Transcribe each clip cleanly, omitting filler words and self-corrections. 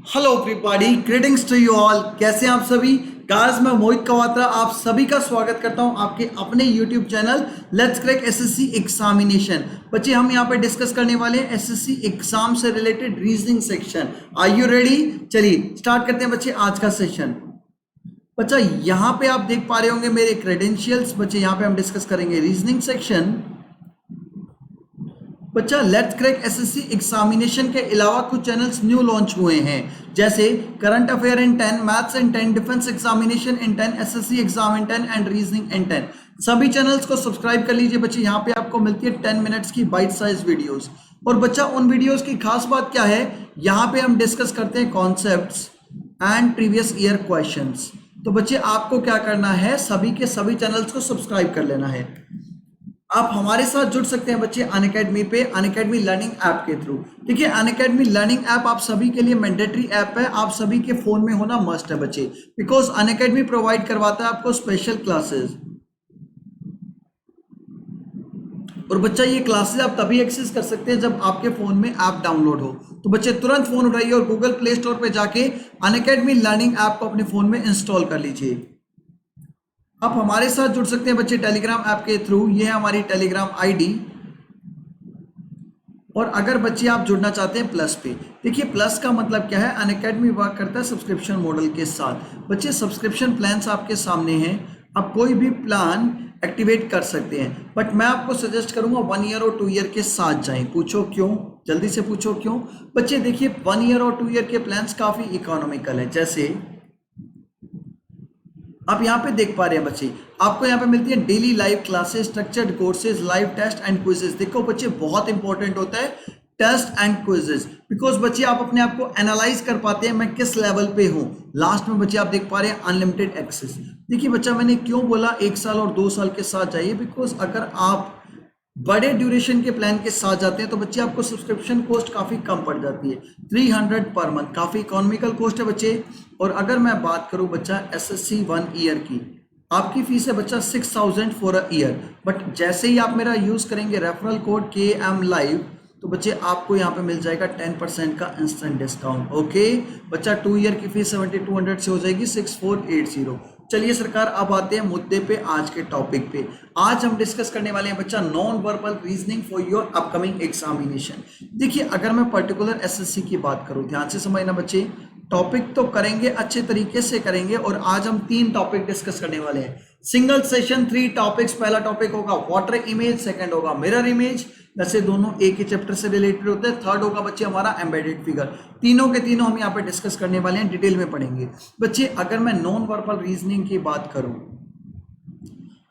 Hello everybody, greetings to you all. कैसे हैं आप सभी? गाइस, मैं मोहित कवात्रा आप सभी का स्वागत करता हूं आपके अपने YouTube channel let's crack SSC examination. बच्चे, हम यहां पे डिस्कस करने वाले हैं एसएससी एग्जाम से related reasoning section. Are you ready? चलिए स्टार्ट करते हैं बच्चे आज का सेशन। बच्चा, यहां पे आप देख पा रहे होंगे मेरे क्रेडेंशियल्स। बच्चे, यहां पे हम डिस्कस करेंगे रीजनिंग सेक्शन। बच्चा, लेट्स क्रैक एसएससी एग्जामिनेशन के अलावा कुछ चैनल्स न्यू लॉन्च हुए हैं, जैसे current affair in 10, maths in 10, defence examination in 10, SSC exam in 10 and reasoning in 10। सभी चैनल्स को सब्सक्राइब कर लीजिए बच्चे। यहाँ पे आपको मिलती है 10 मिनट्स की बाइट साइज वीडियोस। और बच्चा, उन वीडियोस की खास बात क्या है, यहाँ पे हम डिस्कस करते हैं concepts and previous year questions. तो बच्चे, आपको क्या करना है, सभी के सभी चैनल्स को सब्सक्राइब कर लेना है। आप हमारे साथ जुड़ सकते हैं बच्चे अनअकैडमी पे, अनअकैडमी लर्निंग ऐप के थ्रू। देखिए, अनअकैडमी लर्निंग ऐप आप सभी के लिए मैंडेटरी ऐप है, आप सभी के फोन में होना मस्ट है बच्चे, बिकॉज अनअकैडमी प्रोवाइड करवाता है आपको स्पेशल क्लासेस। और बच्चा, ये क्लासेस आप तभी एक्सेस कर सकते हैं जब आपके फोन में ऐप डाउनलोड हो। तो बच्चे, तुरंत फोन उठाइए और गूगल प्ले स्टोर पे जाके अनअकैडमी लर्निंग ऐप को अपने फोन में इंस्टॉल कर लीजिए। आप हमारे साथ जुड़ सकते हैं बच्चे टेलीग्राम ऐप के थ्रू। ये है हमारी टेलीग्राम आईडी। और अगर बच्चे आप जुड़ना चाहते हैं प्लस पे, देखिए प्लस का मतलब क्या है, अनअकैडमी वर्क करता है सब्सक्रिप्शन मॉडल के साथ। बच्चे, सब्सक्रिप्शन प्लान्स आपके सामने हैं, आप कोई भी प्लान एक्टिवेट कर सकते हैं, बट मैं आपको सजेस्ट करूंगा 1 ईयर और 2 ईयर के साथ जाएं। पूछो क्यों? जल्दी से पूछो क्यों। बच्चे देखिए, 1 ईयर और 2 ईयर के प्लान्स काफी इकोनॉमिकल है। जैसे आप यहाँ पे देख पा रहे हैं बच्चे, आपको यहाँ पे मिलती है daily live classes, structured courses, live test and quizzes. देखो बच्चे, बहुत इंपॉर्टेंट होता है टेस्ट एंड क्विजेस, बिकॉज बच्चे आप अपने आप को एनालाइज कर पाते हैं मैं किस लेवल पे हूँ। लास्ट में बच्चे आप देख पा रहे हैं अनलिमिटेड एक्सेस। देखिए बच्चा, मैंने क्यों बोला 1 साल और 2 साल के साथ जाइए, बिकॉज अगर आप बड़े ड्यूरेशन के प्लान के साथ जाते हैं तो बच्चे आपको सब्सक्रिप्शन कॉस्ट काफ़ी कम पड़ जाती है, 300 पर मंथ, काफ़ी इकोनॉमिकल कॉस्ट है बच्चे। और अगर मैं बात करूं बच्चा एसएससी 1 ईयर की, आपकी फीस है बच्चा 6000 फॉर अ ईयर। बट जैसे ही आप मेरा यूज़ करेंगे रेफरल कोड KM Live, तो बच्चे आपको यहाँ पे मिल जाएगा 10% का इंस्टेंट डिस्काउंट। ओके बच्चा, 2 ईयर की फीस 7200 से हो जाएगी 6480। चलिए सरकार, अब आते हैं मुद्दे पे, आज के टॉपिक पे। आज हम डिस्कस करने वाले हैं बच्चा non verbal reasoning for your upcoming examination. देखिए, अगर मैं पर्टिकुलर एसएससी की बात करूं, ध्यान से समझना बच्चे, टॉपिक तो करेंगे अच्छे तरीके से करेंगे। और आज हम 3 टॉपिक डिस्कस करने वाले हैं, सिंगल सेशन 3 टॉपिक्स। पहला टॉपिक होगा वाटर इमेज, सेकंड होगा मिरर इमेज, वैसे दोनों एक ही चैप्टर से रिलेटेड होते हैं। थर्ड होगा बच्चे हमारा एम्बेडेड फिगर। तीनों के तीनों हम यहाँ पे डिस्कस करने वाले हैं, डिटेल में पढ़ेंगे बच्चे। अगर मैं नॉन वर्बल रीजनिंग की बात करूं,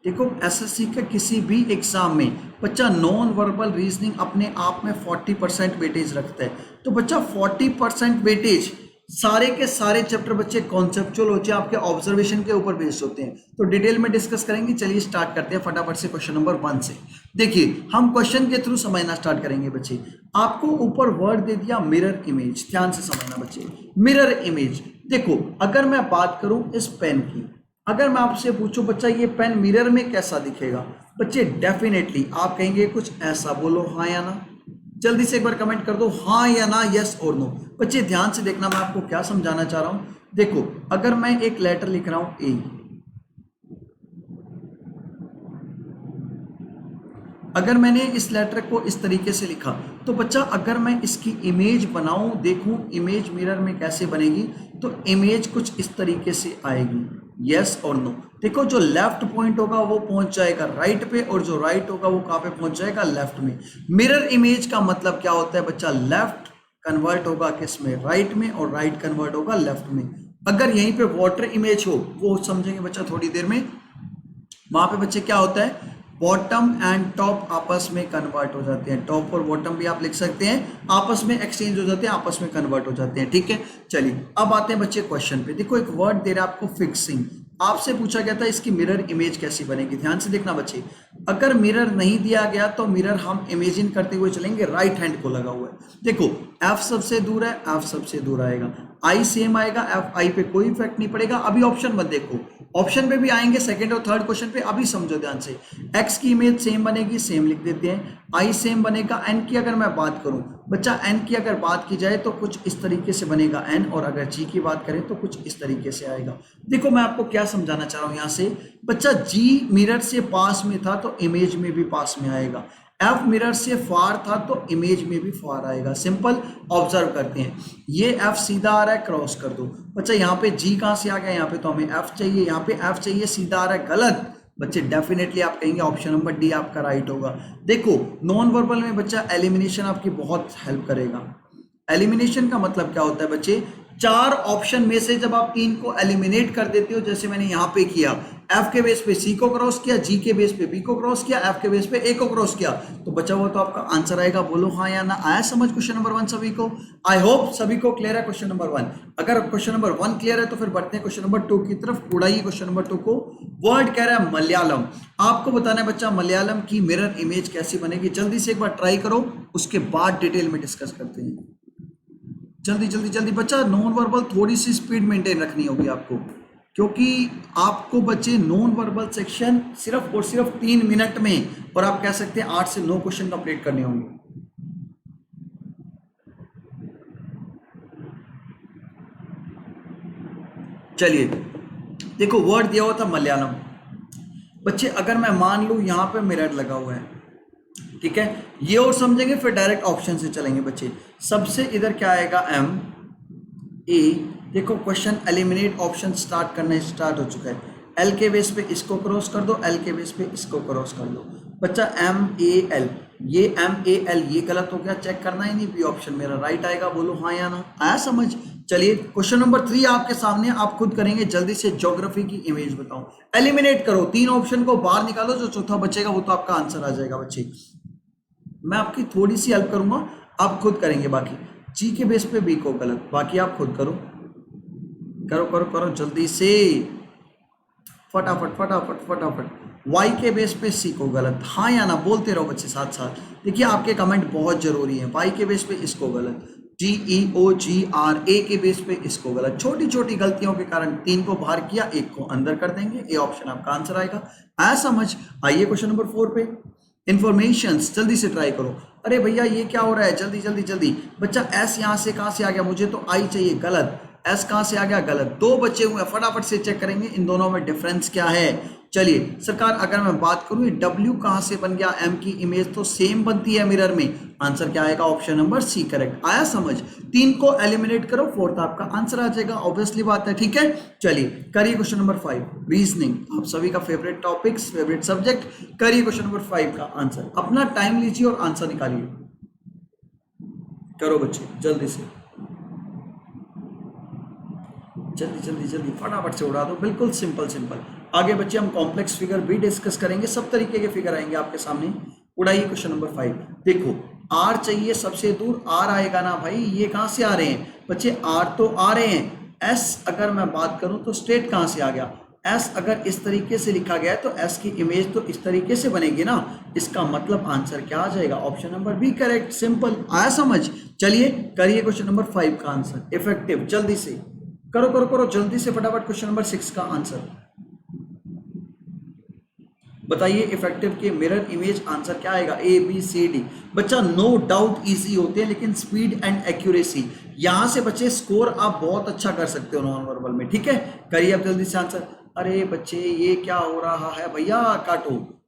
देखो एसएससी के किसी भी एग्जाम में बच्चा नॉन वर्बल रीजनिंग अपने आप में 40% वेटेज रखता है। तो बच्चा 40% वेटेज, सारे के सारे चैप्टर बच्चे कॉन्सेप्चुअल होते हैं, आपके ऑब्जर्वेशन के ऊपर बेस्ड होते हैं। तो डिटेल में डिस्कस करेंगे। चलिए स्टार्ट करते हैं फटाफट से क्वेश्चन नंबर 1 से। देखिए, हम क्वेश्चन के थ्रू समझना स्टार्ट करेंगे बच्चे। आपको ऊपर वर्ड दे दिया मिरर इमेज, ध्यान से समझना बच्चे। मिरर इमेज, देखो अगर मैं बात करूं इस पेन की, अगर मैं आपसे पूछूं बच्चा ये पेन मिरर में कैसा दिखेगा, बच्चे डेफिनेटली आप कहेंगे कुछ ऐसा। बोलो हाँ या ना, जल्दी से एक बार कमेंट कर दो हाँ या ना, यस और नो। बच्चे ध्यान से देखना, मैं आपको क्या समझाना चाह रहा हूं। देखो, अगर मैं एक लेटर लिख रहा हूं ए, अगर मैंने इस लेटर को इस तरीके से लिखा, तो बच्चा अगर मैं इसकी इमेज बनाऊं, देखूं इमेज मिरर में कैसे बनेगी, तो इमेज कुछ इस तरीके से आएगी। यस और नो। देखो, जो लेफ्ट पॉइंट होगा वो पहुंच जाएगा राइट पे, और जो राइट होगा वो कहां पे पहुंच जाएगा, लेफ्ट में। मिरर इमेज का मतलब क्या होता है बच्चा, लेफ्ट कन्वर्ट होगा किस में, राइट में, और राइट कन्वर्ट होगा लेफ्ट में। अगर यहीं पे वाटर इमेज हो, वो समझेंगे बच्चा थोड़ी देर में, वहां पे बच्चे क्या होता है, बॉटम एंड टॉप आपस में कन्वर्ट हो जाते हैं। टॉप और बॉटम भी आप लिख सकते हैं, आपस में एक्सचेंज हो जाते हैं, आपस में कन्वर्ट हो जाते हैं। ठीक है, चलिए अब आते हैं बच्चे क्वेश्चन पे। देखो, एक वर्ड दे रहा है आपको फिक्सिंग, आपसे पूछा गया था इसकी मिरर इमेज कैसी बनेगी। ध्यान से देखना बच्चे, अगर मिरर नहीं दिया गया तो मिरर हम इमेजिन करते हुए चलेंगे, राइट हैंड को लगा हुआ है। देखो, एफ सबसे दूर है, एफ सबसे दूर आएगा, आई सेम आएगा, एफ आई पे कोई इफेक्ट नहीं पड़ेगा। अभी ऑप्शन मत देखो, ऑप्शन पे भी आएंगे सेकंड और थर्ड क्वेश्चन पे, अभी समझो ध्यान से। एक्स की इमेज सेम बनेगी, सेम लिख देते हैं, आई सेम बनेगा। एन की अगर मैं बात करूं, बच्चा एन की अगर बात की जाए तो कुछ इस तरीके से बनेगा एन, और अगर जी की बात करें तो कुछ इस तरीके से आएगा। देखो मैं आपको क्या समझाना चाह रहा हूं यहाँ से, बच्चा जी मिरर से पास में था तो इमेज में भी पास में आएगा, एफ मिरर से फार था तो इमेज में भी फार आएगा। सिंपल ऑब्जर्व करते हैं, ये एफ सीधा आ रहा है, क्रॉस कर दो। बच्चा यहाँ पे जी कहाँ से आ गया, यहाँ पे तो हमें एफ चाहिए, यहाँ पे एफ चाहिए, सीधा आ रहा है, गलत। बच्चे डेफिनेटली आप कहेंगे ऑप्शन नंबर डी आपका राइट होगा। देखो नॉन वर्बल में बच्चा एलिमिनेशन आपकी बहुत हेल्प करेगा। एलिमिनेशन का मतलब क्या होता है बच्चे, चार ऑप्शन में से जब आप तीन को एलिमिनेट कर देते हो, जैसे मैंने यहाँ पे किया, एफ के बेस पे सी को क्रॉस किया, जी के बेस पे बी को क्रॉस किया, एफ के बेस पे ए को क्रॉस किया, तो बचा हुआ तो आपका आंसर आएगा। बोलो हाँ या ना। आया समझ क्वेश्चन नंबर 1 सभी को? आई होप सभी को क्लियर है क्वेश्चन नंबर 1। अगर क्वेश्चन नंबर 1 क्लियर है तो फिर बढ़ते हैं क्वेश्चन नंबर 2 की तरफ। उड़ाइए क्वेश्चन नंबर 2 को। वर्ड कह रहा है मलयालम, आपको बताना है बच्चा मलयालम की मिरर इमेज कैसी बनेगी। जल्दी से एक बार ट्राई करो, उसके बाद डिटेल में डिस्कस करते हैं। जल्दी जल्दी जल्दी बच्चा, नॉन वर्बल थोड़ी सी स्पीड मेंटेन रखनी होगी आपको, क्योंकि आपको बच्चे नॉन वर्बल सेक्शन सिर्फ और सिर्फ 3 मिनट में, और आप कह सकते हैं 8 से 9 क्वेश्चन कंप्लीट करने होंगे। चलिए देखो, वर्ड दिया हुआ था मलयालम। बच्चे अगर मैं मान लूं यहां पे मिरर लगा हुआ है, ठीक है, ये और समझेंगे फिर डायरेक्ट ऑप्शन से चलेंगे बच्चे। सबसे इधर क्या आएगा, एम ए। देखो क्वेश्चन एलिमिनेट ऑप्शन स्टार्ट करना स्टार्ट हो चुका है। एल के बेस पे इसको क्रॉस कर दो, एल के बेस पे इसको क्रॉस कर दो। बच्चा एम ए एल, ये एम ए एल ये गलत हो गया, चेक करना ही नहीं, बी ऑप्शन मेरा राइट आएगा। बोलो हाँ या ना। आया समझ? चलिए क्वेश्चन नंबर 3 आपके सामने, आप खुद करेंगे। जल्दी से ज्योग्राफी की इमेज बताओ, एलिमिनेट करो, 3 ऑप्शन को बाहर निकालो, जो चौथा बचेगा वो तो आपका आंसर आ जाएगा बच्चे। मैं आपकी थोड़ी सी हेल्प करूंगा, आप खुद करेंगे। बाकी जी के बेस पे बी को गलत, बाकी आप खुद करो करो करो करो जल्दी से, फटाफट फटाफट फटाफट। वाई के बेस पे सी को गलत, हाँ या ना बोलते रहो बच्चे साथ साथ। देखिए आपके कमेंट बहुत जरूरी है। वाई के बेस पे इसको गलत, जी ई ओ जी आर, ए के बेस पे इसको गलत। छोटी छोटी गलतियों के कारण 3 को बाहर किया, 1 को अंदर कर देंगे, ए ऑप्शन आपका आंसर आएगा। आया समझ? आइए क्वेश्चन नंबर 4 पे, इंफॉर्मेशन। जल्दी से ट्राई करो। अरे भैया ये क्या हो रहा है, जल्दी जल्दी जल्दी। बच्चा एस यहाँ से कहाँ से आ गया, मुझे तो आई चाहिए, गलत। एस कहाँ से आ गया, गलत। 2 बचे हुए हैं, फटाफट से चेक करेंगे इन दोनों में डिफरेंस क्या है। चलिए सरकार, अगर मैं बात करूं डब्ल्यू कहां से बन गया, एम की इमेज तो सेम बनती है मिरर में। आंसर क्या आएगा, ऑप्शन नंबर सी करेक्ट। आया समझ? 3 को एलिमिनेट करो, 4th आपका आंसर आ जाएगा, ऑब्वियसली बात है। ठीक है, चलिए करिए क्वेश्चन नंबर 5, रीजनिंग, आप सभी का फेवरेट टॉपिक्स, फेवरेट सब्जेक्ट। करिए क्वेश्चन नंबर 5 का आंसर, अपना टाइम लीजिए और आंसर निकालिए। करो बच्चे जल्दी से, जल्दी जल्दी जल्दी फटाफट से उड़ा दो, बिल्कुल सिंपल सिंपल। आगे बच्चे हम कॉम्प्लेक्स फिगर भी डिस्कस करेंगे, सब तरीके के फिगर आएंगे आपके सामने। उड़ाइए क्वेश्चन नंबर 5। देखो आर चाहिए सबसे दूर, आर आएगा ना भाई, ये कहां से आ रहे हैं बच्चे, आर तो आ रहे हैं। एस अगर मैं बात करूं तो स्ट्रेट कहां से आ गया, एस अगर इस तरीके से लिखा गया है तो एस की इमेज तो इस तरीके से बनेगी ना, इसका मतलब आंसर क्या आ जाएगा, option number B correct. Simple, आया समझ? चलिए करिए क्वेश्चन नंबर 5 का आंसर, इफेक्टिव। जल्दी से करो करो करो जल्दी से फटाफट। क्वेश्चन नंबर 6 का आंसर बताइए, इफेक्टिव के मिरर इमेज आंसर क्या आएगा, ए बी सी डी। बच्चा नो डाउट इजी होते हैं, लेकिन स्पीड एंड एक्यूरेसी, यहां से बच्चे स्कोर आप बहुत अच्छा कर सकते हो नॉन वर्बल में। ठीक है, करिए अब जल्दी से आंसर। अरे बच्चे ये क्या हो रहा है भैया, काटो।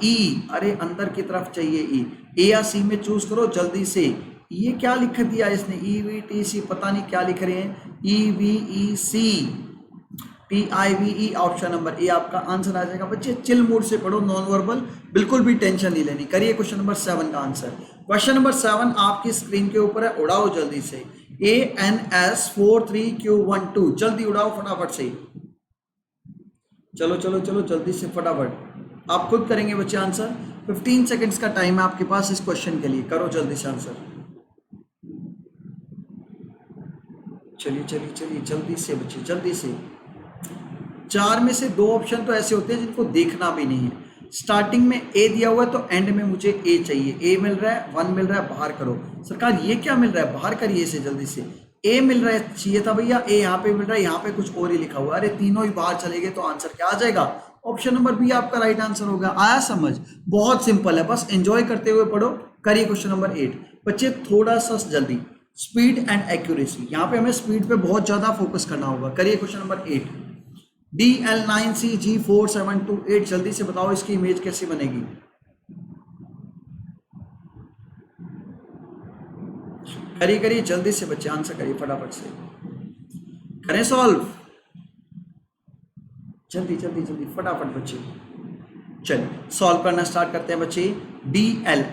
ई, अरे अंदर की तरफ चाहिए ई, ए या सी में चूज करो जल्दी से। ये क्या लिख दिया इसने, ई वी टी सी, पता नहीं क्या लिख रहे हैं, E V E C PIVE, option number A आपका आंसर आ जाएगा। बच्चे चिल मूड से पढ़ो, नॉन वर्बल, बिल्कुल भी टेंशन नहीं लेनी। करिए क्वेश्चन नंबर 7 का आंसर। क्वेश्चन नंबर 7 आपकी स्क्रीन के ऊपर है, उड़ाओ जल्दी से। ANS43Q12, जल्दी उड़ाओ फटाफट से, चलो चलो चलो जल्दी से फटाफट। आप खुद करेंगे बच्चे आंसर, 15 सेकेंड्स का टाइम है आपके पास इस क्वेश्चन के लिए, करो जल्दी से आंसर। चलिए चलिए चलिए जल्दी से बच्चे जल्दी से। 4 में से 2 ऑप्शन तो ऐसे होते हैं जिनको देखना भी नहीं है। स्टार्टिंग में ए दिया हुआ है तो एंड में मुझे ए चाहिए, ए मिल रहा है, 1 मिल रहा है, बाहर करो। सरकार ये क्या मिल रहा है, बाहर करिए इसे जल्दी से। ए मिल रहा है, चाहिए था भैया, ए यहाँ पे मिल रहा है, यहाँ पे कुछ और ही लिखा हुआ है। अरे तीनों ही बाहर चले गए तो आंसर क्या आ जाएगा, ऑप्शन नंबर बी आपका राइट आंसर होगा। आया समझ? बहुत सिंपल है, बस एंजॉय करते हुए पढ़ो। करिए क्वेश्चन नंबर 8। बच्चे थोड़ा सा जल्दी, स्पीड एंड एक्यूरेसी, यहाँ पे हमें स्पीड पे बहुत ज्यादा फोकस करना होगा। करिए क्वेश्चन नंबर 8, DL9CG4728, जल्दी से बताओ इसकी इमेज कैसी बनेगी। करिए करिए जल्दी से बच्चे, आंसर करिए फटाफट से, करें सॉल्व, जल्दी जल्दी जल्दी फटाफट बच्चे। चलिए सॉल्व करना स्टार्ट करते हैं बच्चे।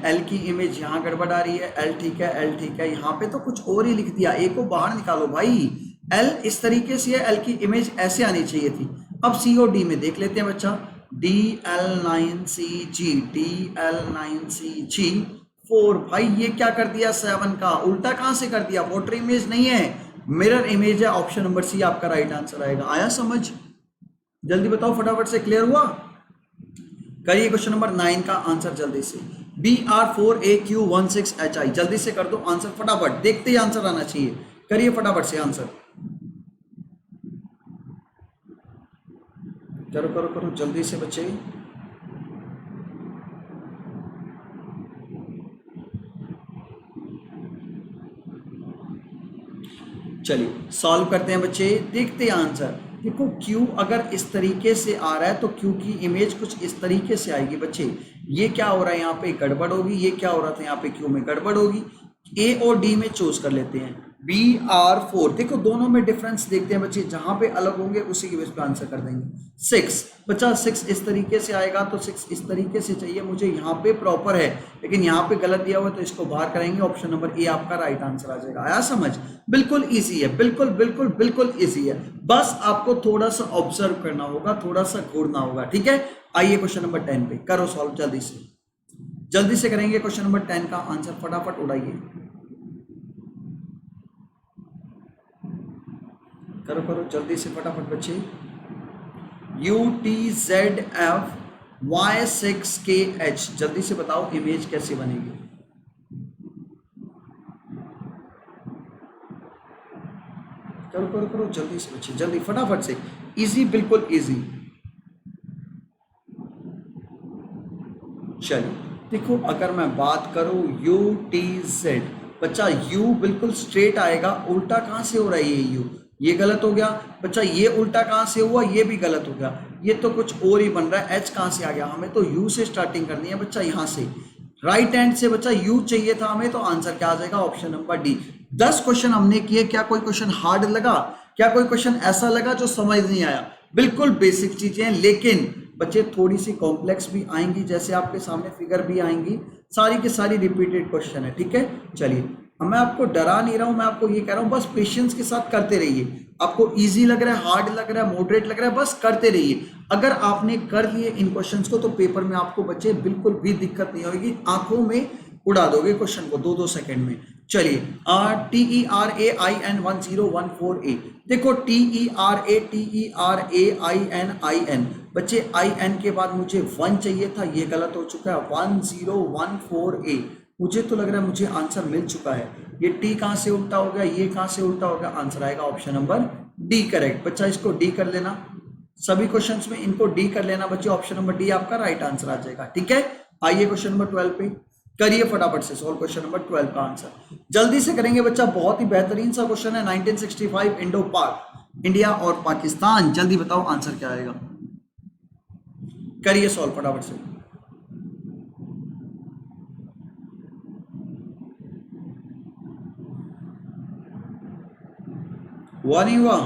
एल की इमेज यहाँ गड़बड़ आ रही है, एल ठीक है, एल ठीक है, यहाँ पे तो कुछ और ही लिख दिया, ए को बाहर निकालो भाई। एल इस तरीके से है, एल की इमेज ऐसे आनी चाहिए थी। अब सी और डी में देख लेते हैं बच्चा, DL9CG4, भाई ये क्या कर दिया 7 का, उल्टा कहां से कर दिया, वॉटर इमेज नहीं है, मिरर इमेज है। ऑप्शन नंबर सी आपका राइट आंसर आएगा। आया समझ, जल्दी बताओ फटाफट से, क्लियर हुआ। करिए क्वेश्चन नंबर 9 का आंसर जल्दी से, BR4AQ16HI, जल्दी से कर दो आंसर फटाफट, देखते ही आंसर आना चाहिए, करिए फटाफट से आंसर, करो करो करो जल्दी से बच्चे। चलिए सॉल्व करते हैं बच्चे, देखते हैं आंसर। देखो Q अगर इस तरीके से आ रहा है तो Q की इमेज कुछ इस तरीके से आएगी बच्चे। ये क्या हो रहा है यहाँ पे गड़बड़ होगी, ये क्या हो रहा था यहाँ पे Q में गड़बड़ होगी। A और D में चूज कर लेते हैं, BR4, देखो दोनों में डिफरेंस देखते हैं बच्चे, जहां पे अलग होंगे उसी के बेस पे आंसर कर देंगे। 6 बच्चा 6 इस तरीके से आएगा तो 6 इस तरीके से चाहिए मुझे, यहाँ पे प्रॉपर है लेकिन यहाँ पे गलत दिया हुआ है तो इसको बाहर करेंगे। ऑप्शन नंबर ए आपका राइट आंसर आ जाएगा। आया समझ, बिल्कुल ईजी है, बिल्कुल बिल्कुल बिल्कुल ईजी है, बस आपको थोड़ा सा ऑब्जर्व करना होगा, थोड़ा सा घूरना होगा, ठीक है। आइए क्वेश्चन नंबर 10 पे करो सॉल्व, जल्दी से करेंगे क्वेश्चन नंबर 10 का आंसर, फटाफट उड़ाइए, करो करो जल्दी से फटाफट बच्चे। UTZFY6KH, जल्दी से बताओ इमेज कैसी बनेगी। करो करो करो जल्दी से बच्चे, जल्दी फटाफट से, इजी बिल्कुल इजी। चलिए देखो अगर मैं बात करूं UTZ, बच्चा U बिल्कुल स्ट्रेट आएगा, उल्टा कहां से हो रहा है ये U, ये गलत हो गया बच्चा, ये उल्टा कहां से हुआ, ये भी गलत हो गया, ये तो कुछ और ही बन रहा है। H कहां से आ गया, हमें तो U से स्टार्टिंग करनी है बच्चा, यहां से राइट हैंड से बच्चा U चाहिए था हमें, तो आंसर क्या आ जाएगा, ऑप्शन नंबर डी। 10 क्वेश्चन हमने किए, क्या कोई क्वेश्चन हार्ड लगा, क्या कोई क्वेश्चन ऐसा लगा जो समझ नहीं आया, बिल्कुल बेसिक चीजें, लेकिन बच्चे थोड़ी सी कॉम्प्लेक्स भी आएंगी, जैसे आपके सामने फिगर भी आएंगी, सारी की सारी रिपीटेड क्वेश्चन है, ठीक है। चलिए अब मैं आपको डरा नहीं रहा हूं, मैं आपको ये कह रहा हूं बस पेशेंस के साथ करते रहिए। आपको इजी लग रहा है, हार्ड लग रहा है, मॉडरेट लग रहा है, बस करते रहिए। अगर आपने कर लिए इन क्वेश्चंस को तो पेपर में आपको बच्चे बिल्कुल भी दिक्कत नहीं होगी, आंखों में उड़ा दोगे क्वेश्चन को 2-2 सेकंड में। चलिए TERAIN1014A, देखो TERAININ, बच्चे IN के बाद मुझे 1 चाहिए था, ये गलत हो चुका है, 1014A, मुझे तो लग रहा है मुझे आंसर मिल चुका है। ये T कहां से उल्टा हो गया, ये कहां से उल्टा हो गया, आंसर आएगा ऑप्शन नंबर डी करेक्ट। बच्चा इसको डी कर लेना, सभी क्वेश्चंस में इनको डी कर लेना बच्चे, ऑप्शन नंबर डी आपका राइट आंसर आ जाएगा, ठीक है। आइए क्वेश्चन नंबर 12 पे करिए फटाफट से सॉल्व, क्वेश्चन नंबर 12 का आंसर जल्दी से करेंगे बच्चा, बहुत ही बेहतरीन सा क्वेश्चन है। 1965 इंडो पाक, इंडिया और पाकिस्तान, जल्दी बताओ आंसर क्या आएगा, करिए सॉल्व फटाफट से। हुआ नहीं हुआ,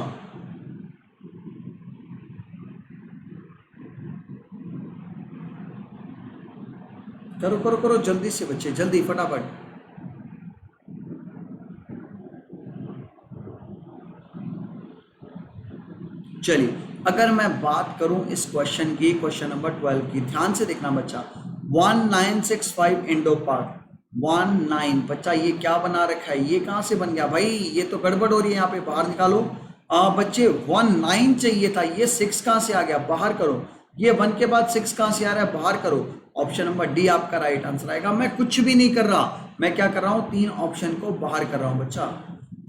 करो करो करो जल्दी से बच्चे, जल्दी फटाफट। चलिए अगर मैं बात करूं इस क्वेश्चन की, क्वेश्चन नंबर 12 की, ध्यान से देखना बच्चा, 1965 इंडो पाक, 19 बच्चा ये क्या बना रखा है, ये कहां से बन गया भाई, ये तो गड़बड़ हो रही है, यहाँ पे बाहर निकालो। बच्चे 19 चाहिए था, ये 6 कहां से आ गया, बाहर करो, ये 1 के बाद 6 कहां से आ रहा है, बाहर करो, ऑप्शन नंबर डी आपका राइट आंसर आएगा। मैं कुछ भी नहीं कर रहा, मैं क्या कर रहा हूं, 3 ऑप्शन को बाहर कर रहा हूं बच्चा।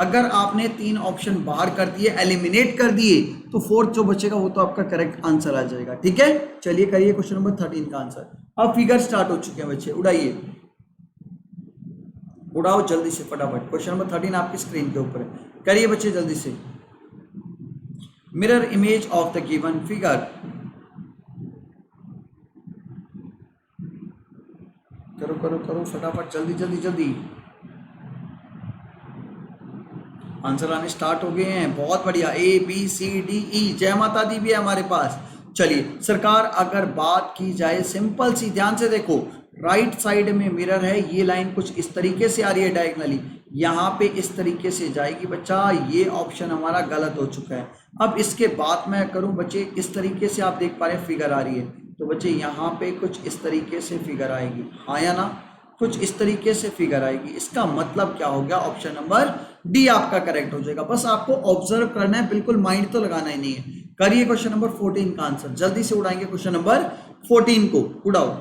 अगर आपने 3 ऑप्शन बाहर कर दिए, एलिमिनेट कर दिए, तो 4th जो बचेगा वो तो आपका करेक्ट आंसर आ जाएगा, ठीक है। चलिए करिए क्वेश्चन नंबर 13 का आंसर। अब फिगर स्टार्ट हो चुके हैं बच्चे, उड़ाइए उड़ाओ जल्दी से फटाफट। क्वेश्चन नंबर 13 आपकी स्क्रीन के ऊपर है, करिए बच्चे जल्दी से। Mirror image of the given figure, करो करो करो फटाफट, जल्दी जल्दी जल्दी। आंसर आने स्टार्ट हो गए हैं, बहुत बढ़िया। ए बी सी डी ई, जय माता दी भी है हमारे पास। चलिए सरकार, अगर बात की जाए सिंपल सी, ध्यान से देखो, राइट साइड में मिरर है, ये लाइन कुछ इस तरीके से आ रही है डायगनली, यहाँ पे इस तरीके से जाएगी बच्चा, ये ऑप्शन हमारा गलत हो चुका है। अब इसके बाद मैं करूं बच्चे, इस तरीके से आप देख पा रहे हैं फिगर आ रही है, तो बच्चे यहाँ पे कुछ इस तरीके से फिगर आएगी, हाँ या ना, कुछ इस तरीके से फिगर आएगी। इसका मतलब क्या हो गया, ऑप्शन नंबर डी आपका करेक्ट हो जाएगा। बस आपको ऑब्जर्व करना है, बिल्कुल माइंड तो लगाना ही नहीं है। करिए क्वेश्चन नंबर 14 का आंसर, जल्दी से उड़ाएंगे क्वेश्चन नंबर 14 को, उड़ाओ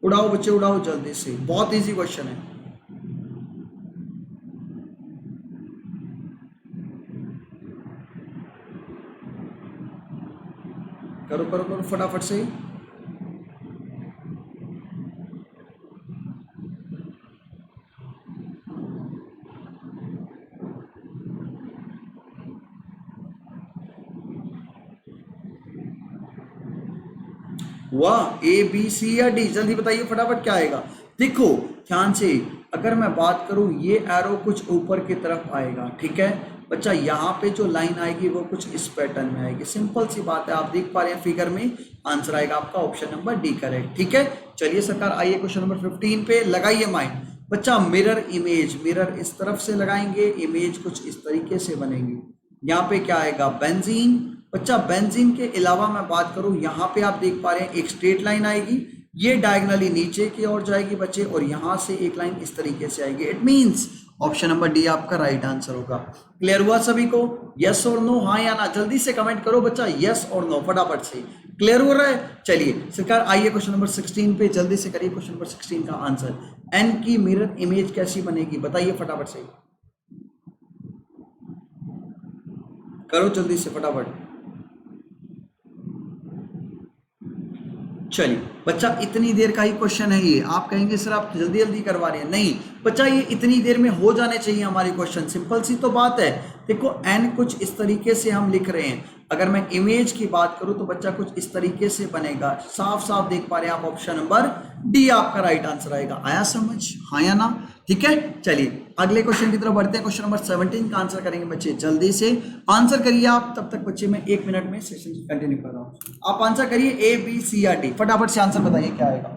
उड़ाओ बच्चे उड़ाओ जल्दी से, बहुत इजी क्वेश्चन है। करो करो करो फटाफट से। वाह, ए बी सी या डी, जल्दी बताइए फटाफट क्या आएगा। देखो ध्यान से, अगर मैं बात करूं, ये एरो कुछ ऊपर की तरफ आएगा, ठीक है बच्चा, यहाँ पे जो लाइन आएगी वो कुछ इस पैटर्न में आएगी, सिंपल सी बात है, आप देख पा रहे हैं फिगर में, आंसर आएगा आपका ऑप्शन नंबर डी करेक्ट, ठीक है। चलिए सरकार, आइए क्वेश्चन नंबर 15 पे लगाइए माइंड। बच्चा मिरर इमेज, मिरर इस तरफ से लगाएंगे, इमेज कुछ इस तरीके से बनेगी, यहाँ पे क्या आएगा, बेंजीन। बच्चा बेंजीन के अलावा मैं बात करूं, यहाँ पे आप देख पा रहे हैं एक स्ट्रेट लाइन आएगी, ये डायगनली नीचे की ओर जाएगी बच्चे, और यहाँ से एक लाइन इस तरीके से आएगी। It means option number D आपका राइट आंसर होगा। क्लियर हुआ सभी को, यस और नो, हाँ या ना, जल्दी से कमेंट करो बच्चा, यस और नो फटाफट से। क्लियर हो रहा है। चलिए सरकार, आइए क्वेश्चन नंबर 16 पे जल्दी से करिए क्वेश्चन नंबर 16 का आंसर। एन की मिरर इमेज कैसी बनेगी, बताइए फटाफट से, करो जल्दी से फटाफट। चलिए बच्चा, इतनी देर का ही क्वेश्चन है ये, आप कहेंगे सर आप जल्दी जल्दी करवा रहे हैं, नहीं बच्चा, ये इतनी देर में हो जाने चाहिए हमारे क्वेश्चन, सिंपल सी तो बात है। देखो एन कुछ इस तरीके से हम लिख रहे हैं, अगर मैं इमेज की बात करूं तो बच्चा कुछ इस तरीके से बनेगा, साफ साफ देख पा रहे हैं आप, ऑप्शन नंबर डी आपका राइट आंसर आएगा। आया समझ, हाँ या ना, ठीक है। चलिए अगले क्वेश्चन की तरफ बढ़ते हैं, क्वेश्चन नंबर 17 का आंसर करेंगे बच्चे, जल्दी से आंसर करिए आप, तब तक बच्चे मैं 1 मिनट में सेशन कंटिन्यू कर रहा हूँ। आप आंसर करिए ए बी सी या डी, फटाफट से आंसर बताइए क्या आएगा।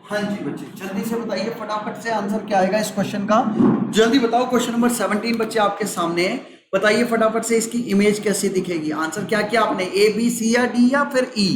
हाँ जी बच्चे, जल्दी से बताइए फटाफट से आंसर क्या आएगा इस क्वेश्चन का। जल्दी बताओ, क्वेश्चन नंबर 17 बच्चे आपके सामने है। बताइए फटाफट से इसकी इमेज कैसी दिखेगी। आंसर क्या किया आपने, ए बी सी या डी या फिर ई।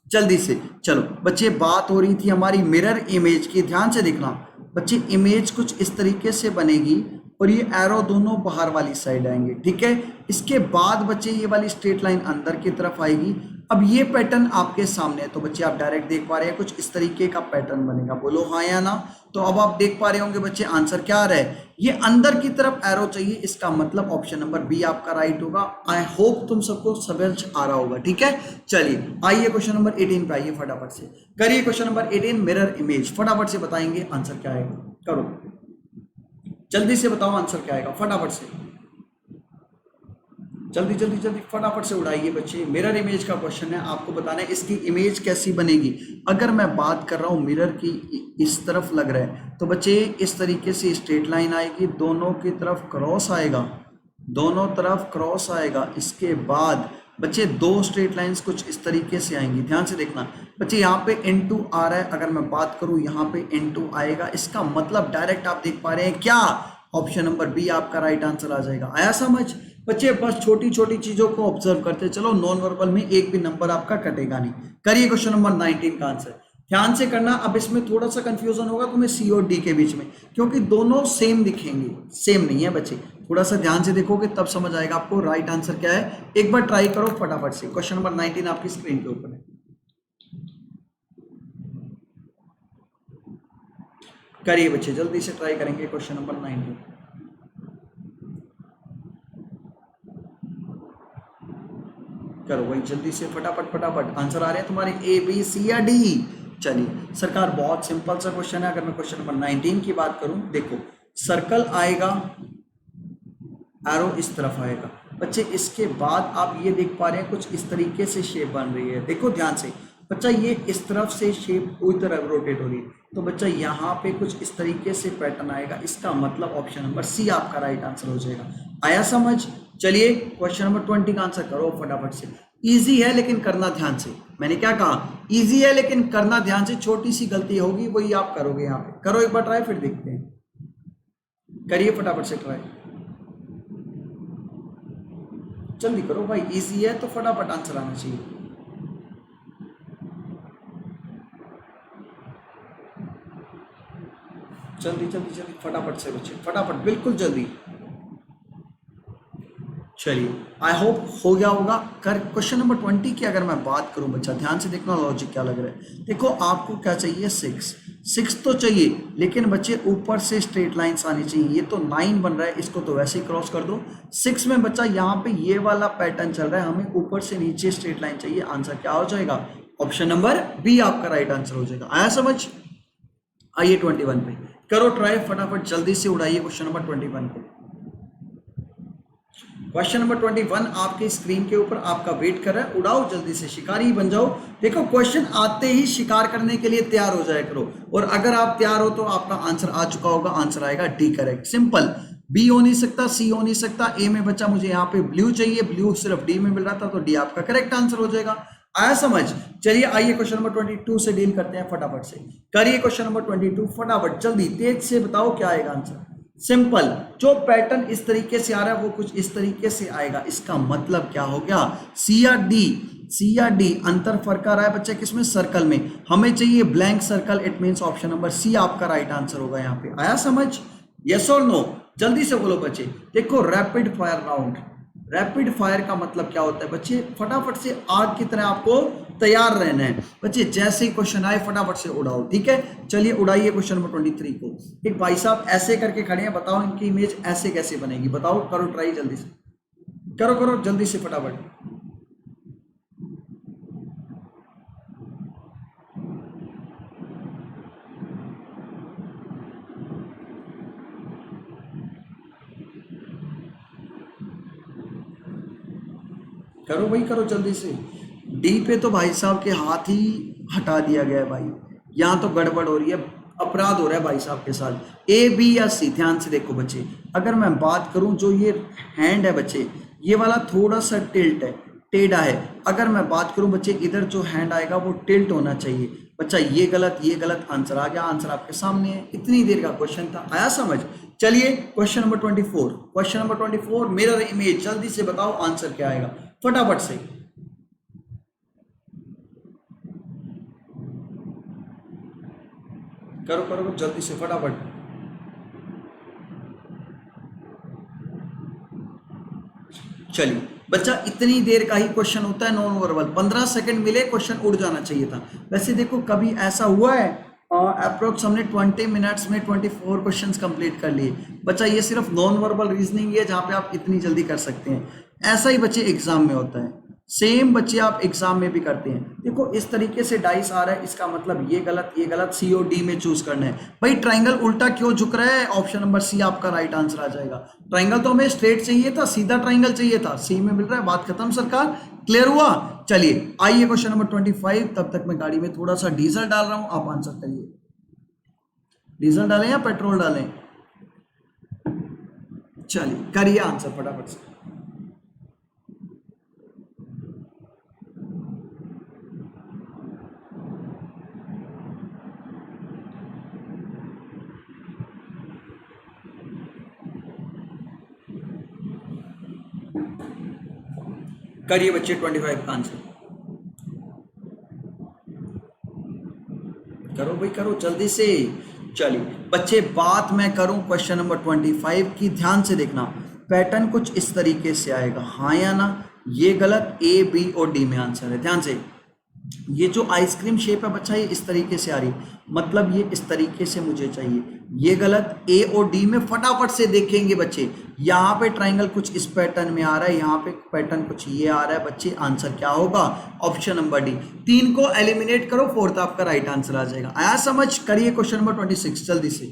जल्दी से चलो बच्चे, बात हो रही थी हमारी मिरर इमेज की। ध्यान से देखना बच्चे, इमेज कुछ इस तरीके से बनेगी और ये एरो दोनों बाहर वाली साइड आएंगे, ठीक है। इसके बाद बच्चे ये वाली स्ट्रेट लाइन अंदर की तरफ आएगी। अब ये पैटर्न आपके सामने है तो बच्चे आप डायरेक्ट देख पा रहे हैं कुछ इस तरीके का पैटर्न बनेगा। बोलो हाँ या ना। तो अब आप देख पा रहे होंगे बच्चे आंसर क्या आ रहा है, ये अंदर की तरफ एरो चाहिए। इसका मतलब ऑप्शन नंबर बी आपका राइट होगा। आई होप तुम सबको समझ आ रहा होगा, ठीक है। चलिए आइए क्वेश्चन नंबर 18 पे आइए, फटाफट से करिए क्वेश्चन नंबर 18 मिरर इमेज। फटाफट से बताएंगे आंसर क्या आएगा, करो जल्दी से बताओ आंसर क्या आएगा फटाफट से, जल्दी जल्दी जल्दी फटाफट से उड़ाइए बच्चे। मिरर इमेज का क्वेश्चन है, आपको बताना है इसकी इमेज कैसी बनेगी। अगर मैं बात कर रहा हूँ मिरर की, इस तरफ लग रहा है तो बच्चे इस तरीके से स्ट्रेट लाइन आएगी, दोनों की तरफ क्रॉस आएगा, दोनों तरफ क्रॉस आएगा। इसके बाद बच्चे दो स्ट्रेट लाइंस कुछ इस तरीके से आएंगी। ध्यान से देखना बच्चे, यहाँ पे N2 आ रहा है, अगर मैं बात करूँ यहाँ पे N2 आएगा। इसका मतलब डायरेक्ट आप देख पा रहे हैं क्या, ऑप्शन नंबर बी आपका राइट आंसर आ जाएगा। आया समझ बच्चे, बस छोटी छोटी चीजों को ऑब्जर्व करते चलो, नॉन वर्बल में एक भी नंबर आपका कटेगा नहीं। करिए क्वेश्चन नंबर 19 का आंसर, ध्यान से करना। अब इसमें थोड़ा सा कंफ्यूजन होगा तुम्हें सी और डी के बीच में, क्योंकि दोनों सेम दिखेंगे, सेम नहीं है बच्चे। थोड़ा सा ध्यान से देखोगे तब समझ आएगा आपको राइट आंसर क्या है। एक बार ट्राई करो फटाफट से। क्वेश्चन नंबर 19 आपकी स्क्रीन के ऊपर है, करिए बच्चे जल्दी से ट्राई करेंगे क्वेश्चन नंबर 19। करो वही जल्दी से फटाफट फटाफट। आंसर आ रहे हैं तुम्हारे ए बी सी या डी। चलिए सरकार, बहुत सिंपल सा क्वेश्चन है। अगर मैं क्वेश्चन नंबर 19 की बात करूं, देखो सर्कल आएगा, एरो इस तरफ आएगा बच्चे। इसके बाद आप ये देख पा रहे हैं कुछ इस तरीके से शेप बन रही है। देखो ध्यान से बच्चा, ये इस तरफ से शेप पूरी तरह रोटेट हो रही है, तो बच्चा यहाँ पे कुछ इस तरीके से पैटर्न आएगा। इसका मतलब ऑप्शन नंबर सी आपका राइट आंसर हो जाएगा। आया समझ। चलिए क्वेश्चन नंबर 20 का आंसर करो फटाफट से। इजी है लेकिन करना ध्यान से। मैंने क्या कहा, इजी है लेकिन करना ध्यान से। छोटी सी गलती होगी वही आप करोगे यहाँ पे। करो एक बार ट्राई, फिर देखते हैं। करिए फटाफट से ट्राई, जल्दी करो भाई, इजी है तो फटाफट आंसर आना चाहिए। जल्दी जल्दी जल्दी फटाफट से बच्चे, फटाफट बिल्कुल जल्दी। चलिए आई होप हो गया होगा। कर क्वेश्चन नंबर 20 की अगर मैं बात करूं बच्चा, ध्यान से देखना लॉजिक क्या लग रहा है। देखो आपको क्या चाहिए, 6 तो चाहिए, लेकिन बच्चे ऊपर से स्ट्रेट लाइंस आनी चाहिए। ये तो 9 बन रहा है, इसको तो वैसे ही क्रॉस कर दो। 6 में बच्चा यहाँ पे ये वाला पैटर्न चल रहा है, हमें ऊपर से नीचे स्ट्रेट लाइन चाहिए। आंसर क्या हो जाएगा, ऑप्शन नंबर बी आपका राइट आंसर हो जाएगा। आया समझ। आइए 21 पे करो ट्राई फटाफट, जल्दी से उड़ाइए क्वेश्चन नंबर 21 को। क्वेश्चन नंबर 21 आपके स्क्रीन के ऊपर आपका वेट कर रहा है। उड़ाओ जल्दी से, शिकारी बन जाओ। देखो क्वेश्चन आते ही शिकार करने के लिए तैयार हो जाया करो, और अगर आप तैयार हो तो आपका आंसर आ चुका होगा। आंसर आएगा डी करेक्ट, सिंपल। बी हो नहीं सकता, सी हो नहीं सकता। ए में बच्चा मुझे यहाँ पे ब्लू चाहिए, ब्लू सिर्फ डी में मिल रहा था, तो डी आपका करेक्ट आंसर हो जाएगा। आया समझ। चलिए आइए क्वेश्चन नंबर 22 से डील करते हैं फटाफट से। करिए क्वेश्चन नंबर 22 फटाफट, जल्दी तेज से बताओ क्या आएगा आंसर। सिंपल, जो पैटर्न इस तरीके से आ रहा है वो कुछ इस तरीके से आएगा। इसका मतलब क्या हो गया, सी या डी। सी या डी, अंतर फर्क आ रहा है बच्चा किसमें, सर्कल में। हमें चाहिए blank circle, it means option number C आपका राइट आंसर होगा यहाँ पे। आया समझ, यस और नो, जल्दी से बोलो बच्चे। देखो rapid fire round, rapid fire का मतलब क्या होता है बच्चे, फटाफट से आग की तरह आपको तैयार रहना है बच्चे। जैसे ही क्वेश्चन आए फटाफट से उड़ाओ, ठीक है। चलिए उड़ाइए क्वेश्चन नंबर 23 को। एक भाई साहब ऐसे करके खड़े हैं, बताओ इनकी इमेज ऐसे कैसे बनेगी, बताओ। करो ट्राई जल्दी से, करो करो जल्दी से फटाफट। करो भाई करो जल्दी से। डी पे तो भाई साहब के हाथ ही हटा दिया गया है भाई, यहाँ तो गड़बड़ हो रही है, अपराध हो रहा है भाई साहब के साथ। ए बी या सी, ध्यान से देखो बच्चे। अगर मैं बात करूं, जो ये हैंड है बच्चे, ये वाला थोड़ा सा टिल्ट है, टेढ़ा है। अगर मैं बात करूं बच्चे, इधर जो हैंड आएगा वो टिल्ट होना चाहिए बच्चा ये गलत, आंसर आ गया, आंसर आपके सामने है। इतनी देर का क्वेश्चन था, आया समझ? चलिए question number 24, question number 24, mirror image, जल्दी से बताओ आंसर क्या आएगा फटाफट से। करो करो जल्दी से फटाफट। चलिए बच्चा, इतनी देर का ही क्वेश्चन होता है नॉन वर्बल, 15 सेकंड मिले, क्वेश्चन उड़ जाना चाहिए था। वैसे देखो कभी ऐसा हुआ है अप्रोक्स हमने 20 मिनट्स में 24 क्वेश्चंस कंप्लीट कर लिए। बच्चा ये सिर्फ नॉन वर्बल रीजनिंग है जहाँ पे आप इतनी जल्दी कर सकते हैं। ऐसा ही बच्चे एग्जाम में होता है, सेम बच्चे आप एग्जाम में भी करते हैं। देखो इस तरीके से डाइस आ रहा है, इसका मतलब ये गलत, सी और डी में चूज करना है। भाई ट्राइंगल उल्टा क्यों झुक रहा है? ऑप्शन नंबर सी आपका राइट आंसर आ जाएगा। ट्राइंगल तो हमें स्ट्रेट चाहिए था, सीधा ट्राइंगल चाहिए था, सी में मिल रहा है, बात खत्म सरकार। क्लियर हुआ? चलिए आइए क्वेश्चन नंबर 25। तब तक मैं गाड़ी में थोड़ा सा डीजल डाल रहा हूं, आप आंसर करिए। डीजल डालें या पेट्रोल डालें? चलिए करिए आंसर फटाफट से। करिए बच्चे 25 का आंसर। करो भाई करो जल्दी से। चलिए बच्चे, बात मैं करूं क्वेश्चन नंबर 25 की, ध्यान से देखना। पैटर्न कुछ इस तरीके से आएगा, हाँ या ना? ये गलत, ए बी और डी में आंसर है। ध्यान से, ये जो आइसक्रीम शेप है बच्चा, ये इस तरीके से आ रही, मतलब ये इस तरीके से मुझे चाहिए। ये गलत, ए और डी में फटाफट से देखेंगे बच्चे। यहाँ पे ट्राइंगल कुछ इस पैटर्न में आ रहा है, यहाँ पे पैटर्न कुछ ये आ रहा है बच्चे। आंसर क्या होगा? Option number D. 3 को एलिमिनेट करो, 4th आपका राइट आंसर आ जाएगा। आया समझ? करिए क्वेश्चन नंबर 26 जल्दी से।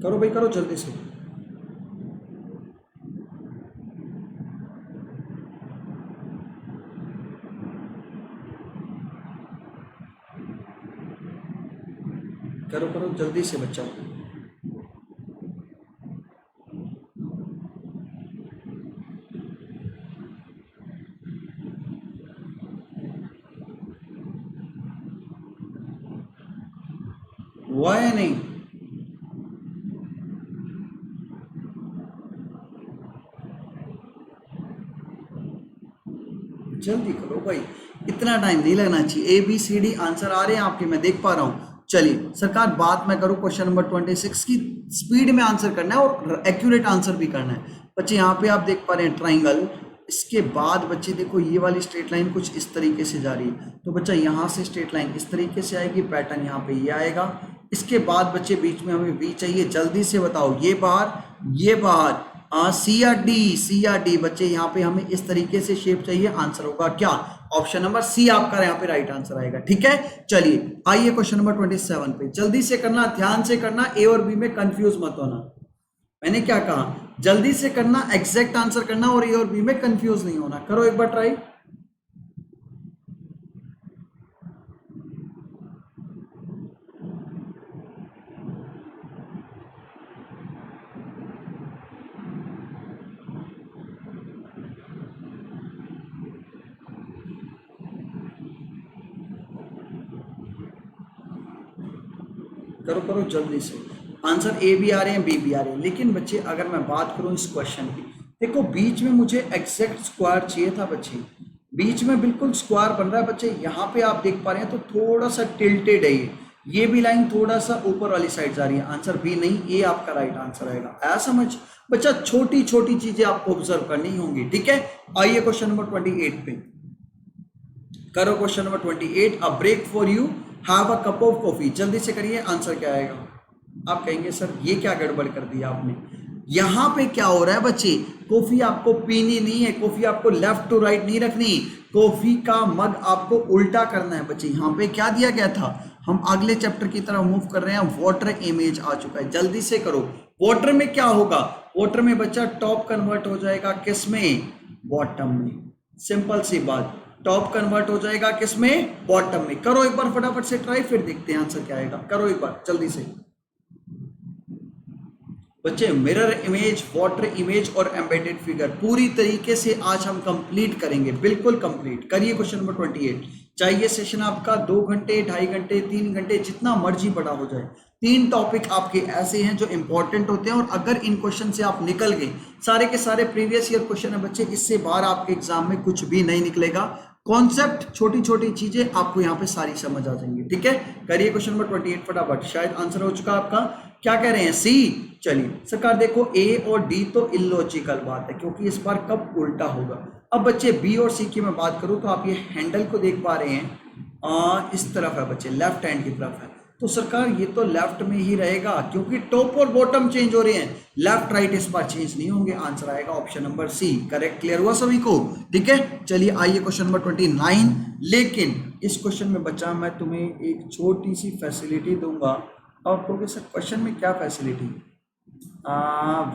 करो भाई करो जल्दी से। करो करो जल्दी से बच्चा। हुआ या नहीं? जल्दी करो भाई, इतना टाइम नहीं लगना चाहिए। A B C D answer आ रहे हैं आपके, मैं देख पा रहा हूं। चलिए सरकार, बात मैं करूं क्वेश्चन नंबर 26 की, स्पीड में आंसर करना है और एक्यूरेट आंसर भी करना है बच्चे। यहाँ पे आप देख पा रहे हैं ट्राइंगल, इसके बाद बच्चे देखो ये वाली स्ट्रेट लाइन कुछ इस तरीके से जा रही है, तो बच्चा यहाँ से स्ट्रेट लाइन इस तरीके से आएगी, पैटर्न यहाँ पे ये आएगा। इसके बाद बच्चे बीच में हमें बी चाहिए, जल्दी से बताओ। ये बाहर, ये बाहर, सी या डी? सी या डी बच्चे, यहाँ पे हमें इस तरीके से शेप चाहिए। आंसर होगा क्या? ऑप्शन नंबर सी आपका यहाँ पे राइट आंसर आएगा। ठीक है, चलिए आइए क्वेश्चन नंबर 27 पे, जल्दी से करना, ध्यान से करना, ए और बी में कंफ्यूज मत होना। मैंने क्या कहा? जल्दी से करना, एग्जैक्ट आंसर करना और ए और बी में कंफ्यूज नहीं होना। करो एक बार ट्राई। करो करो जल्दी से। आंसर ए भी आ रहे हैं, बी भी आ रहे हैं, लेकिन बच्चे अगर मैं बात करूं इस क्वेश्चन की, देखो बीच में मुझे एग्जैक्ट स्क्वायर चाहिए था बच्चे, बीच में बिल्कुल स्क्वायर बन रहा है बच्चे। यहाँ पे आप देख पा रहे हैं तो थोड़ा सा टिल्टेड है ये भी लाइन थोड़ा सा ऊपर वाली साइड जा रही है। आंसर बी नहीं, ए आपका राइट आंसर आएगा। आया समझ बच्चा? छोटी छोटी चीजें आपको ऑब्जर्व करनी होंगी। ठीक है, आइए क्वेश्चन नंबर 28 पे। करो question number 28, a break for you, have a cup of coffee. जल्दी से करिए, आंसर क्या आएगा? आप कहेंगे सर ये क्या गड़बड़ कर दिया आपने। यहां पे क्या हो रहा है बच्चे? कॉफी आपको पीनी नहीं है, कॉफी आपको लेफ्ट टू राइट नहीं रखनी, कॉफी का मग आपको उल्टा करना है बच्चे। यहां पे क्या दिया गया था? हम अगले चैप्टर की तरफ मूव कर रहे हैं। वाटर इमेज आ चुका है, जल्दी से करो। वाटर में क्या होगा? वाटर में बच्चा टॉप कन्वर्ट हो जाएगा किस में? बॉटम में। सिंपल सी बात, टॉप कन्वर्ट हो जाएगा किस में? बॉटम में। करो एक बार फटाफट से ट्राई, फिर देखते हैं आंसर क्या आएगा। करो एक बार जल्दी से बच्चे। मिरर इमेज, वाटर इमेज और एम्बेडेड फिगर पूरी तरीके से आज हम कंप्लीट करेंगे, बिल्कुल कंप्लीट। करिए क्वेश्चन नंबर 28। चाहे ये सेशन आपका 2 घंटे, 2.5 घंटे, 3 घंटे, जितना मर्जी बड़ा हो जाए, 3 टॉपिक आपके ऐसे हैं जो इंपॉर्टेंट होते हैं, और अगर इन क्वेश्चन से आप निकल गए, सारे के सारे प्रीवियस ईयर क्वेश्चन है बच्चे, इससे बाहर आपके एग्जाम में कुछ भी नहीं निकलेगा। कॉन्सेप्ट, छोटी छोटी चीजें आपको यहाँ पे सारी समझ आ जाएंगी। ठीक है, करिए क्वेश्चन नंबर 28 फटाफट, शायद आंसर हो चुका आपका। क्या कह रहे हैं, सी। चलिए सरकार देखो, ए और डी तो इलॉजिकल बात है, क्योंकि इस बार कब उल्टा होगा। अब बच्चे बी और सी की मैं बात करूं तो आप ये हैंडल को देख पा रहे हैं, इस तरफ है बच्चे, लेफ्ट हैंड की तरफ है, तो सरकार ये तो लेफ्ट में ही रहेगा, क्योंकि टॉप और बॉटम चेंज हो रहे हैं, लेफ्ट राइट इस बार चेंज नहीं होंगे। आंसर आएगा option number C, correct. Clear हुआ सभी को? ठीक है, चलिए आइए क्वेश्चन नंबर 29। लेकिन इस क्वेश्चन में बच्चा मैं तुम्हें एक छोटी सी फैसिलिटी दूंगा। आप कहोगे सर क्वेश्चन में क्या फैसिलिटी?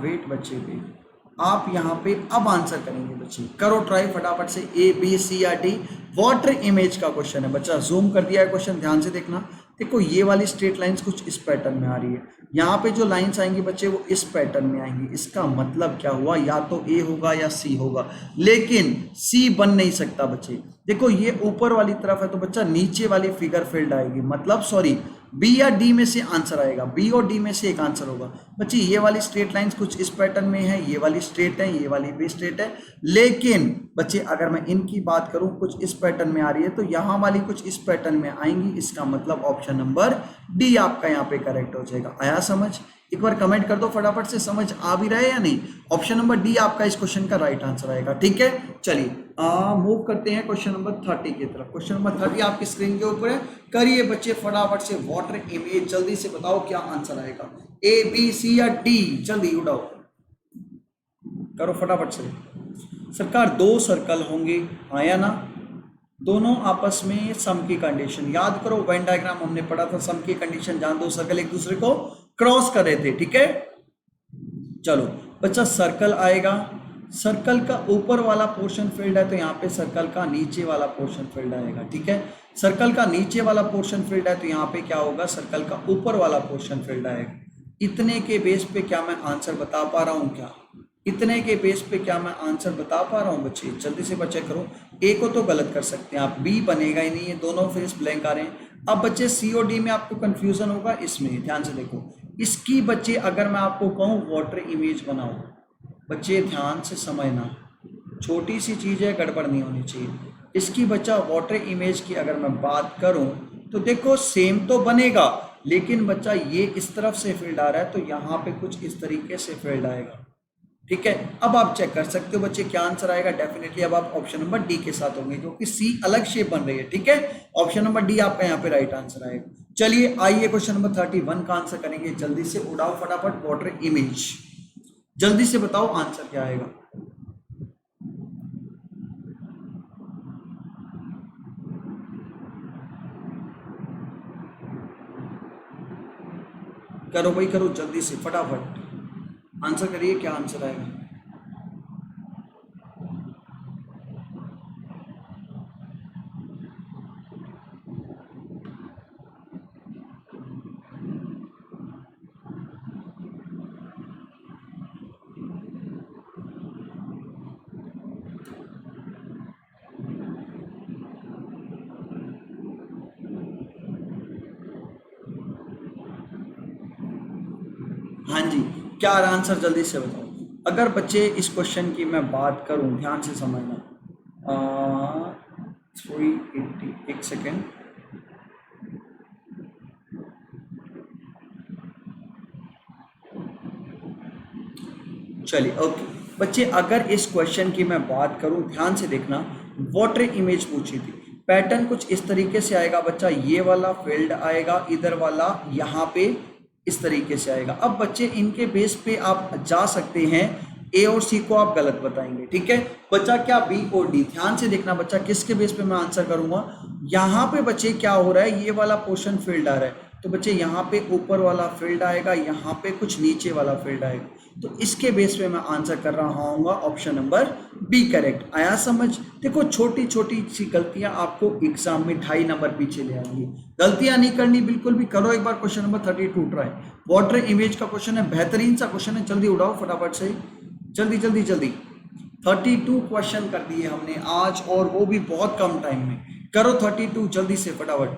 वेट बच्चे, वेट, आप यहाँ पे अब आंसर करेंगे बच्चे, करो ट्राई फटाफट से। ए बी सी या डी, वाटर इमेज का क्वेश्चन है बच्चा, जूम कर दिया है क्वेश्चन, ध्यान से देखना। देखो ये वाली स्ट्रेट लाइंस कुछ इस पैटर्न में आ रही है, यहाँ पे जो लाइंस आएंगी बच्चे वो इस पैटर्न में आएंगी। इसका मतलब क्या हुआ, या तो ए होगा या सी होगा, लेकिन सी बन नहीं सकता बच्चे। देखो ये ऊपर वाली तरफ है तो बच्चा नीचे वाली फिगर फील्ड आएगी, मतलब सॉरी बी या डी में से आंसर आएगा, बी और डी में से एक आंसर होगा बच्चे। ये वाली स्ट्रेट लाइंस कुछ इस पैटर्न में है, ये वाली स्ट्रेट है, ये वाली भी स्ट्रेट है, लेकिन बच्चे अगर मैं इनकी बात करूं कुछ इस पैटर्न में आ रही है, तो यहाँ वाली कुछ इस पैटर्न में आएंगी। इसका मतलब ऑप्शन नंबर डी आपका यहाँ पे करेक्ट हो जाएगा। आया समझ? एक बार कमेंट कर दो फटाफट से, समझ आ भी रहा है या नहीं? ऑप्शन नंबर डी आपका इस क्वेश्चन का राइट आंसर आएगा। ठीक है, चलिए मूव करते हैं क्वेश्चन नंबर 30 की तरफ। क्वेश्चन नंबर 30 आपकी स्क्रीन के ऊपर है, करिए बच्चे फटाफट से वाटर इमेज, जल्दी से बताओ क्या आंसर आएगा, ए बी सी या डी, जल्दी उठाओ, करो फटाफट से। सरकार 2 सर्कल होंगे, आया ना, दोनों आपस में सम की कंडीशन याद करो, वेन डायग्राम हमने पढ़ा था, सम की कंडीशन जहां 2 सर्कल एक दूसरे को क्रॉस कर रहे थे। ठीक है, चलो बच्चा सर्कल आएगा, सर्कल का ऊपर वाला पोर्शन फील्ड है तो यहाँ पे सर्कल का नीचे वाला पोर्शन फील्ड आएगा। ठीक है, सर्कल का नीचे वाला पोर्शन फील्ड है तो यहाँ पे क्या होगा, सर्कल का ऊपर वाला पोर्शन फील्ड आएगा। इतने के बेस पे क्या मैं आंसर बता पा रहा हूँ क्या? इतने के बेस पे क्या मैं आंसर बता पा रहा हूँ बच्चे? जल्दी से बच्चे करो, ए को तो गलत कर सकते हैं आप, बी बनेगा ही नहीं, है दोनों फेस ब्लैंक आ रहे हैं। अब बच्चे सी और डी में आपको कंफ्यूजन होगा, इसमें ध्यान से देखो, इसकी बच्चे अगर मैं आपको कहूँ वाटर इमेज बनाओ, बच्चे ध्यान से समझना, छोटी सी चीज़ है, गड़बड़ नहीं होनी चाहिए। इसकी बच्चा वाटर इमेज की अगर मैं बात करूं तो देखो सेम तो बनेगा, लेकिन बच्चा ये इस तरफ से फील्ड आ रहा है तो यहाँ पे कुछ इस तरीके से फील्ड आएगा। ठीक है, अब आप चेक कर सकते हो बच्चे क्या आंसर आएगा। डेफिनेटली अब आप ऑप्शन नंबर डी के साथ होंगे, क्योंकि सी अलग शेप बन रही है। ठीक है, ऑप्शन नंबर डी आपका यहाँ पे राइट आंसर आएगा। चलिए आइए क्वेश्चन नंबर 31 का आंसर करेंगे, जल्दी से उड़ाओ फटाफट वाटर इमेज, जल्दी से बताओ आंसर क्या आएगा। करो भाई करो, जल्दी से फटाफट आंसर करिए, क्या आंसर आएगा। हाँ जी, क्या आंसर जल्दी से बताओ। अगर बच्चे इस क्वेश्चन की मैं बात करूं, ध्यान से समझना, 380, एक सेकेंड, चलिए ओके बच्चे, अगर इस क्वेश्चन की मैं बात करूं, ध्यान से देखना, वाटर इमेज पूछी थी, पैटर्न कुछ इस तरीके से आएगा बच्चा, ये वाला फील्ड आएगा, इधर वाला यहाँ पे इस तरीके से आएगा। अब बच्चे इनके बेस पे आप जा सकते हैं, ए और सी को आप गलत बताएंगे। ठीक है बच्चा, क्या बी और डी, ध्यान से देखना बच्चा, किसके बेस पे मैं आंसर करूंगा। यहाँ पे बच्चे क्या हो रहा है, ये वाला पोर्शन फील्ड आ रहा है तो बच्चे यहाँ पे ऊपर वाला फील्ड आएगा, यहाँ पे कुछ नीचे वाला फील्ड आएगा, तो इसके बेस पे मैं आंसर कर रहा हूँ ऑप्शन नंबर बी करेक्ट। आया समझ? देखो छोटी छोटी सी गलतियां आपको एग्जाम में 2.5 नंबर पीछे ले आएंगी, गलतियां नहीं करनी बिल्कुल भी। करो एक बार question number 32 try, water image का क्वेश्चन है, बेहतरीन सा क्वेश्चन है, जल्दी उड़ाओ फटाफट से, जल्दी जल्दी जल्दी। 32 क्वेश्चन कर दिए हमने आज, और वो भी बहुत कम टाइम में। करो 32 जल्दी से फटाफट,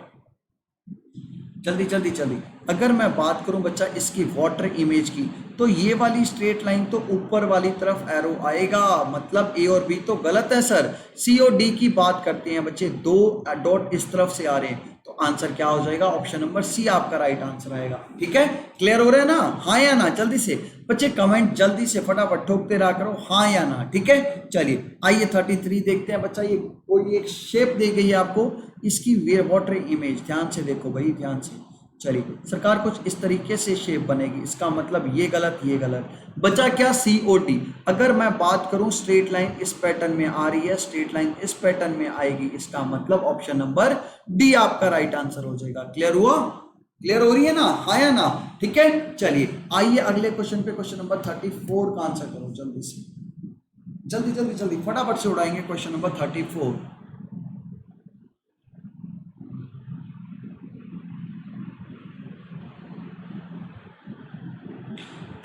जल्दी जल्दी जल्दी। अगर मैं बात करूं बच्चा इसकी वाटर इमेज की, तो ये वाली स्ट्रेट लाइन तो ऊपर वाली तरफ एरो आएगा, मतलब ए और बी तो गलत है सर। सी और डी की बात करते हैं बच्चे, दो डॉट इस तरफ से आ रहे हैं, तो आंसर क्या हो जाएगा, ऑप्शन नंबर सी आपका राइट आंसर आएगा। ठीक है, क्लियर हो रहा है ना, हाँ या ना, जल्दी से बच्चे कमेंट जल्दी से फटाफट ठोकते रहा करो, हाँ या ना। ठीक है, चलिए आइए 33 देखते हैं बच्चा। ये कोई एक शेप दी गई है आपको, इसकी वाटर इमेज ध्यान से देखो भाई, ध्यान से। चलिए सरकार कुछ इस तरीके से शेप बनेगी, इसका मतलब ये गलत ये गलत, बचा क्या सी ओ टी। अगर मैं बात करूं स्ट्रेट लाइन इस पैटर्न में आ रही है, स्ट्रेट लाइन इस पैटर्न में आएगी, इसका मतलब ऑप्शन नंबर डी आपका राइट आंसर हो जाएगा। क्लियर हुआ, क्लियर हो रही है ना, हाँ या ना। ठीक है, चलिए आइए अगले क्वेश्चन पे, क्वेश्चन नंबर 34 का आंसर करो जल्दी से, जल्दी जल्दी जल्दी फटाफट से उड़ाएंगे क्वेश्चन नंबर 34।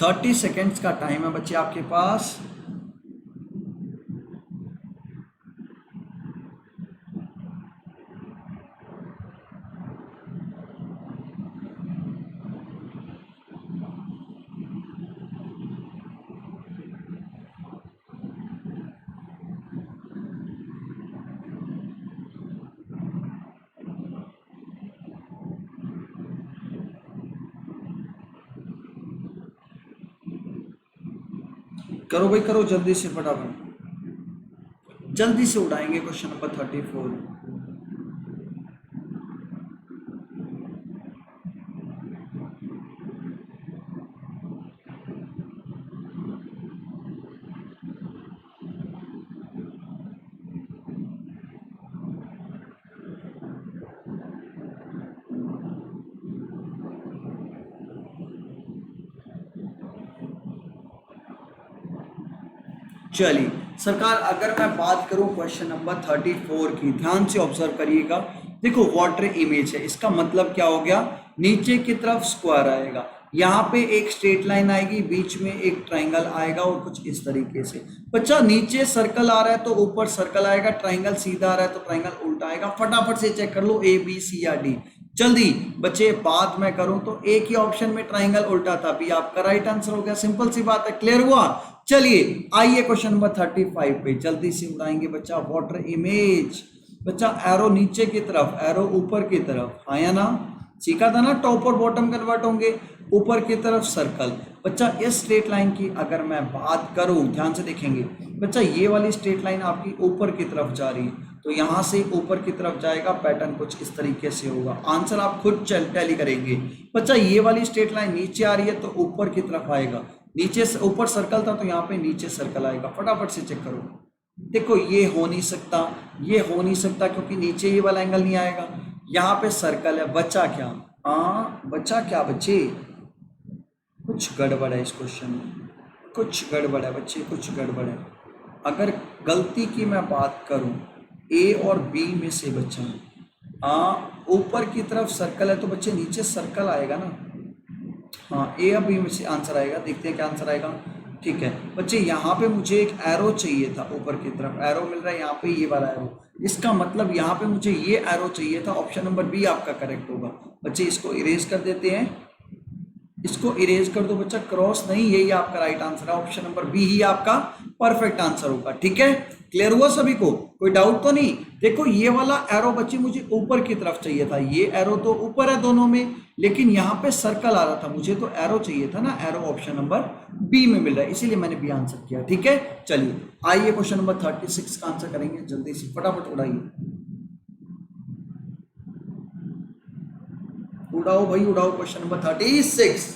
30 सेकेंड्स का टाइम है बच्चे आपके पास। करो भाई करो जल्दी से फटाफट, जल्दी से उड़ाएंगे क्वेश्चन नंबर 34। चलिए सरकार अगर मैं बात करूं क्वेश्चन नंबर 34 की, ध्यान से ऑब्जर्व करिएगा। देखो वाटर इमेज है, इसका मतलब क्या हो गया, नीचे की तरफ स्क्वायर आएगा, यहाँ पे एक स्ट्रेट लाइन आएगी, बीच में एक ट्राइंगल आएगा और कुछ इस तरीके से। बच्चा नीचे सर्कल आ रहा है तो ऊपर सर्कल आएगा, ट्राइंगल सीधा आ रहा है तो ट्राइंगल उल्टा आएगा। फटाफट से चेक कर लो ए बी सी या डी, जल्दी बच्चे। बात मैं करूं तो एक ही ऑप्शन में ट्राइंगल उल्टा था, बी आपका राइट आंसर हो गया, सिंपल सी बात है। क्लियर हुआ, चलिए आइए क्वेश्चन नंबर 35 पे जल्दी से उड़ाएंगे बच्चा। वाटर इमेज बच्चा, एरो नीचे की तरफ, एरो ऊपर की तरफ, हाँ या ना, सीखा था ना, टॉप और बॉटम कन्वर्ट होंगे, ऊपर की तरफ सर्कल। बच्चा इस स्ट्रेट लाइन की अगर मैं बात करूं, ध्यान से देखेंगे बच्चा, ये वाली स्ट्रेट लाइन आपकी ऊपर की तरफ जा रही है, तो यहां से ऊपर की तरफ जाएगा, पैटर्न कुछ इस तरीके से होगा। आंसर आप खुद टैली करेंगे। बच्चा ये वाली स्ट्रेट लाइन नीचे आ रही है तो ऊपर की तरफ आएगा, नीचे से ऊपर सर्कल था तो यहाँ पे नीचे सर्कल आएगा। फटाफट से चेक करो, देखो ये हो नहीं सकता, ये हो नहीं सकता क्योंकि नीचे ये वाला एंगल नहीं आएगा, यहाँ पे सर्कल है। बच्चा क्या, बच्चा क्या बच्चे, कुछ गड़बड़ है इस क्वेश्चन में, कुछ गड़बड़ है बच्चे, कुछ गड़बड़ है। अगर गलती की मैं बात करूं ए और बी में से बच्चा, ऊपर की तरफ सर्कल है तो बच्चे नीचे सर्कल आएगा ना, हाँ ए और बी में से आंसर आएगा। देखते हैं क्या आंसर आएगा। ठीक है बच्चे, यहाँ पे मुझे एक एरो चाहिए था, ऊपर की तरफ एरो मिल रहा है, यहाँ पे ये वाला एरो, इसका मतलब यहाँ पे मुझे ये एरो चाहिए था। ऑप्शन नंबर बी आपका करेक्ट होगा। बच्चे इसको इरेज कर देते हैं, इसको इरेज कर दो बच्चा, क्रॉस नहीं, यही आपका राइट आंसर है, ऑप्शन नंबर बी ही आपका परफेक्ट आंसर होगा। ठीक है, क्लियर हुआ सभी को, कोई डाउट तो नहीं। देखो ये वाला एरो बच्चे मुझे ऊपर की तरफ चाहिए था, ये एरो तो ऊपर है दोनों में, लेकिन यहाँ पे सर्कल आ रहा था, मुझे तो एरो चाहिए था ना, एरो ऑप्शन नंबर बी में मिल रहा है, इसीलिए मैंने बी आंसर किया। ठीक है, चलिए आइए क्वेश्चन नंबर 36 का आंसर करेंगे, जल्दी से फटाफट उड़ाइए, उड़ाओ भाई उड़ाओ, क्वेश्चन नंबर 36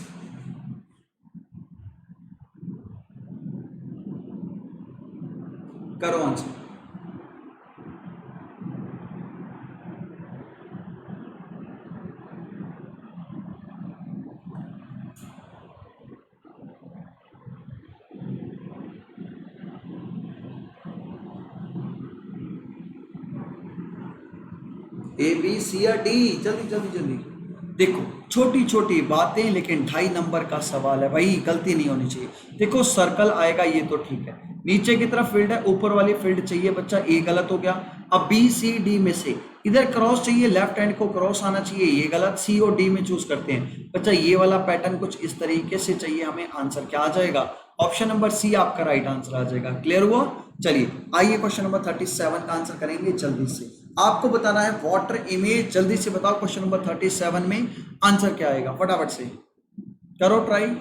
करो आंसर। ए बी सी या डी, जल्दी जल्दी जल्दी। देखो छोटी छोटी बातें लेकिन 2.5 नंबर का सवाल है भाई, गलती नहीं होनी चाहिए। देखो सर्कल आएगा ये तो ठीक है, नीचे की तरफ फील्ड है, ऊपर वाली फील्ड चाहिए बच्चा, ए गलत हो गया। अब बी सी डी में से इधर क्रॉस चाहिए, लेफ्ट हैंड को क्रॉस आना चाहिए, ये गलत। सी और डी में चूज करते हैं बच्चा, ये वाला पैटर्न कुछ इस तरीके से चाहिए हमें, आंसर क्या आ जाएगा? ऑप्शन नंबर सी आपका राइट आंसर आ जाएगा। क्लियर हुआ? चलिए आइए क्वेश्चन नंबर 37 का आंसर करेंगे जल्दी से। आपको बताना है वाटर इमेज, जल्दी से बताओ क्वेश्चन नंबर 37 में आंसर क्या आएगा, फटाफट से करो ट्राई।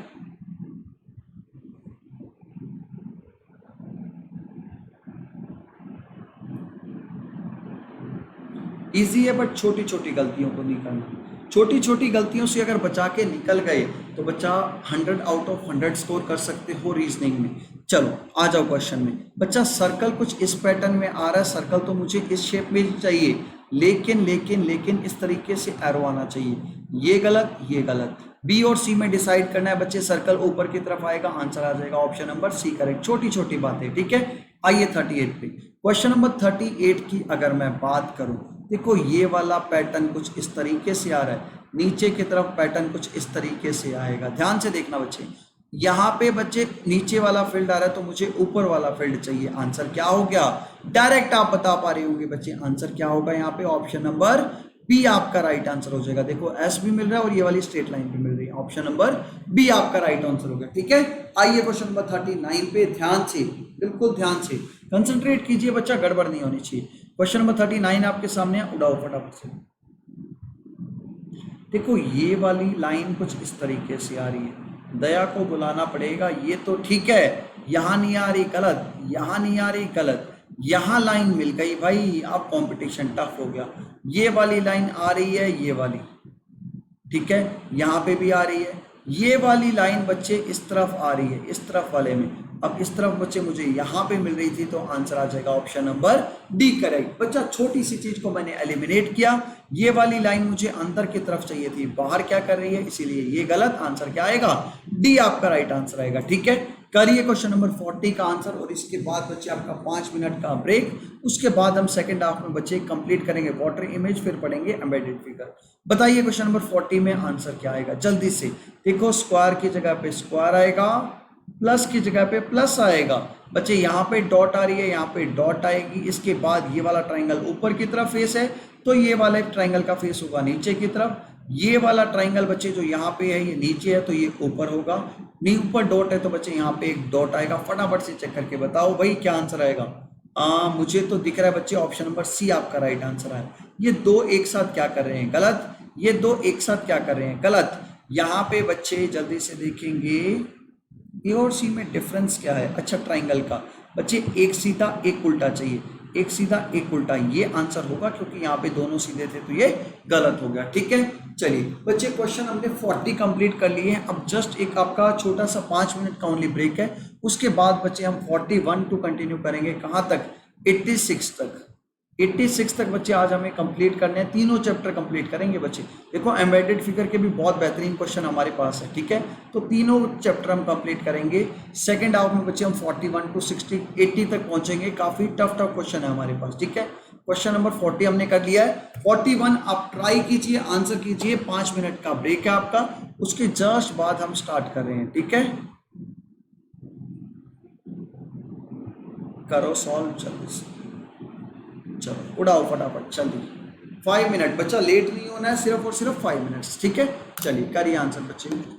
इजी है बट छोटी छोटी गलतियों को नहीं करना। छोटी छोटी गलतियों से अगर बचा के निकल गए तो बच्चा 100 आउट ऑफ 100 स्कोर कर सकते हो रीजनिंग में। चलो आ जाओ क्वेश्चन में। बच्चा सर्कल कुछ इस पैटर्न में आ रहा है, सर्कल तो मुझे इस शेप में चाहिए, लेकिन लेकिन लेकिन इस तरीके से एरो आना चाहिए, ये गलत ये गलत। बी और सी में डिसाइड करना है बच्चे, सर्कल ऊपर की तरफ आएगा, आंसर आ जाएगा ऑप्शन नंबर सी करेक्ट। छोटी छोटी बातें, ठीक है। आइए 38 पे, क्वेश्चन नंबर 38 की अगर मैं बात करूं, देखो ये वाला पैटर्न कुछ इस तरीके से आ रहा है, नीचे की तरफ पैटर्न कुछ इस तरीके से आएगा, ध्यान से देखना बच्चे। यहाँ पे बच्चे नीचे वाला फील्ड आ रहा है तो मुझे ऊपर वाला फील्ड चाहिए, आंसर क्या हो गया? डायरेक्ट आप बता पा रहे होंगे बच्चे, आंसर क्या होगा यहाँ पे? ऑप्शन नंबर बी आपका राइट आंसर हो जाएगा। देखो एस भी मिल रहा है और ये वाली स्ट्रेट लाइन भी मिल रही है, ऑप्शन नंबर बी आपका राइट आंसर हो गया, ठीक है। आइए क्वेश्चन नंबर 39 पे ध्यान से, बिल्कुल ध्यान से कंसंट्रेट कीजिए बच्चा, गड़बड़ नहीं होनी चाहिए। क्वेश्चन नंबर 39 आपके सामने, उड़ाओ फटाफट से। देखो ये वाली लाइन कुछ इस तरीके से आ रही है, दया को बुलाना पड़ेगा, ये तो ठीक है, यहां नहीं आ रही गलत, यहां नहीं आ रही गलत, यहां लाइन मिल गई भाई, अब कंपटीशन टफ हो गया। ये वाली लाइन आ रही है, ये वाली, ठीक है, यहाँ पे भी आ रही है, ये वाली लाइन बच्चे इस तरफ आ रही है, इस तरफ वाले में। अब इस तरफ बच्चे मुझे यहाँ पे मिल रही थी तो आंसर आ जाएगा ऑप्शन नंबर डी करेक्ट। बच्चा छोटी सी चीज को मैंने एलिमिनेट किया, ये वाली लाइन मुझे अंदर की तरफ चाहिए थी, बाहर क्या कर रही है, इसीलिए ये गलत, आंसर क्या आएगा? डी आपका राइट आंसर आएगा, ठीक है। करिए क्वेश्चन नंबर 40 का आंसर, और इसके बाद बच्चे आपका 5 मिनट का ब्रेक, उसके बाद हम सेकंड हाफ में बच्चे कंप्लीट करेंगे वाटर इमेज, फिर पढ़ेंगे एम्बेडेड फिगर। बताइए क्वेश्चन नंबर 40 में आंसर क्या आएगा, जल्दी से। देखो स्क्वायर की जगह पे स्क्वायर आएगा, प्लस की जगह पे प्लस आएगा बच्चे, यहाँ पे डॉट आ रही है, यहाँ पे डॉट आएगी, इसके बाद ये वाला ट्राइंगल ऊपर की तरफ फेस है तो ये वाला ट्राइंगल का फेस होगा नीचे की तरफ, ये वाला ट्राइंगल बच्चे जो यहाँ पे है ये नीचे है तो ये ऊपर होगा, नहीं ऊपर डॉट है तो बच्चे यहाँ पे एक डॉट आएगा। फटाफट से चेक करके बताओ भाई क्या आंसर आएगा। मुझे तो दिख रहा है बच्चे ऑप्शन नंबर सी आपका राइट आंसर है। ये दो एक साथ क्या कर रहे हैं, गलत, ये दो एक साथ क्या कर रहे हैं, गलत। यहाँ पे बच्चे जल्दी से देखेंगे ए और सी में डिफरेंस क्या है, अच्छा ट्राइंगल का बच्चे एक सीधा एक उल्टा चाहिए, एक सीधा एक उल्टा, ये आंसर होगा क्योंकि यहाँ पे दोनों सीधे थे तो ये गलत हो गया, ठीक है। चलिए बच्चे क्वेश्चन हमने 40 कंप्लीट कर लिए हैं, अब जस्ट एक आपका छोटा सा 5 मिनट का ओनली ब्रेक है, उसके बाद बच्चे हम 41 टू कंटिन्यू करेंगे, कहाँ तक? 86 तक। 86 तक बच्चे आज हमें कंप्लीट करने हैं, तीनों चैप्टर कंप्लीट करेंगे बच्चे। देखो एम्बेडेड फिगर के भी बहुत बेहतरीन क्वेश्चन हमारे पास है, ठीक है, तो तीनों चैप्टर हम कंप्लीट करेंगे। सेकंड हाफ में बच्चे हम 41 टू 60 80 तक पहुंचेंगे, काफी टफ टफ क्वेश्चन है हमारे पास, ठीक है। क्वेश्चन नंबर 40 हमने कर लिया है, 41 आप ट्राई कीजिए, आंसर कीजिए, 5 मिनट का ब्रेक है आपका, उसके जस्ट बाद हम स्टार्ट कर रहे हैं, ठीक है। करो सॉल्व जल्दी से, चलो उड़ाओ फटाफट जल्दी। 5 मिनट बच्चा, लेट नहीं होना है, सिर्फ और सिर्फ 5 मिनट्स, ठीक है। चलिए करिए आंसर बच्चे।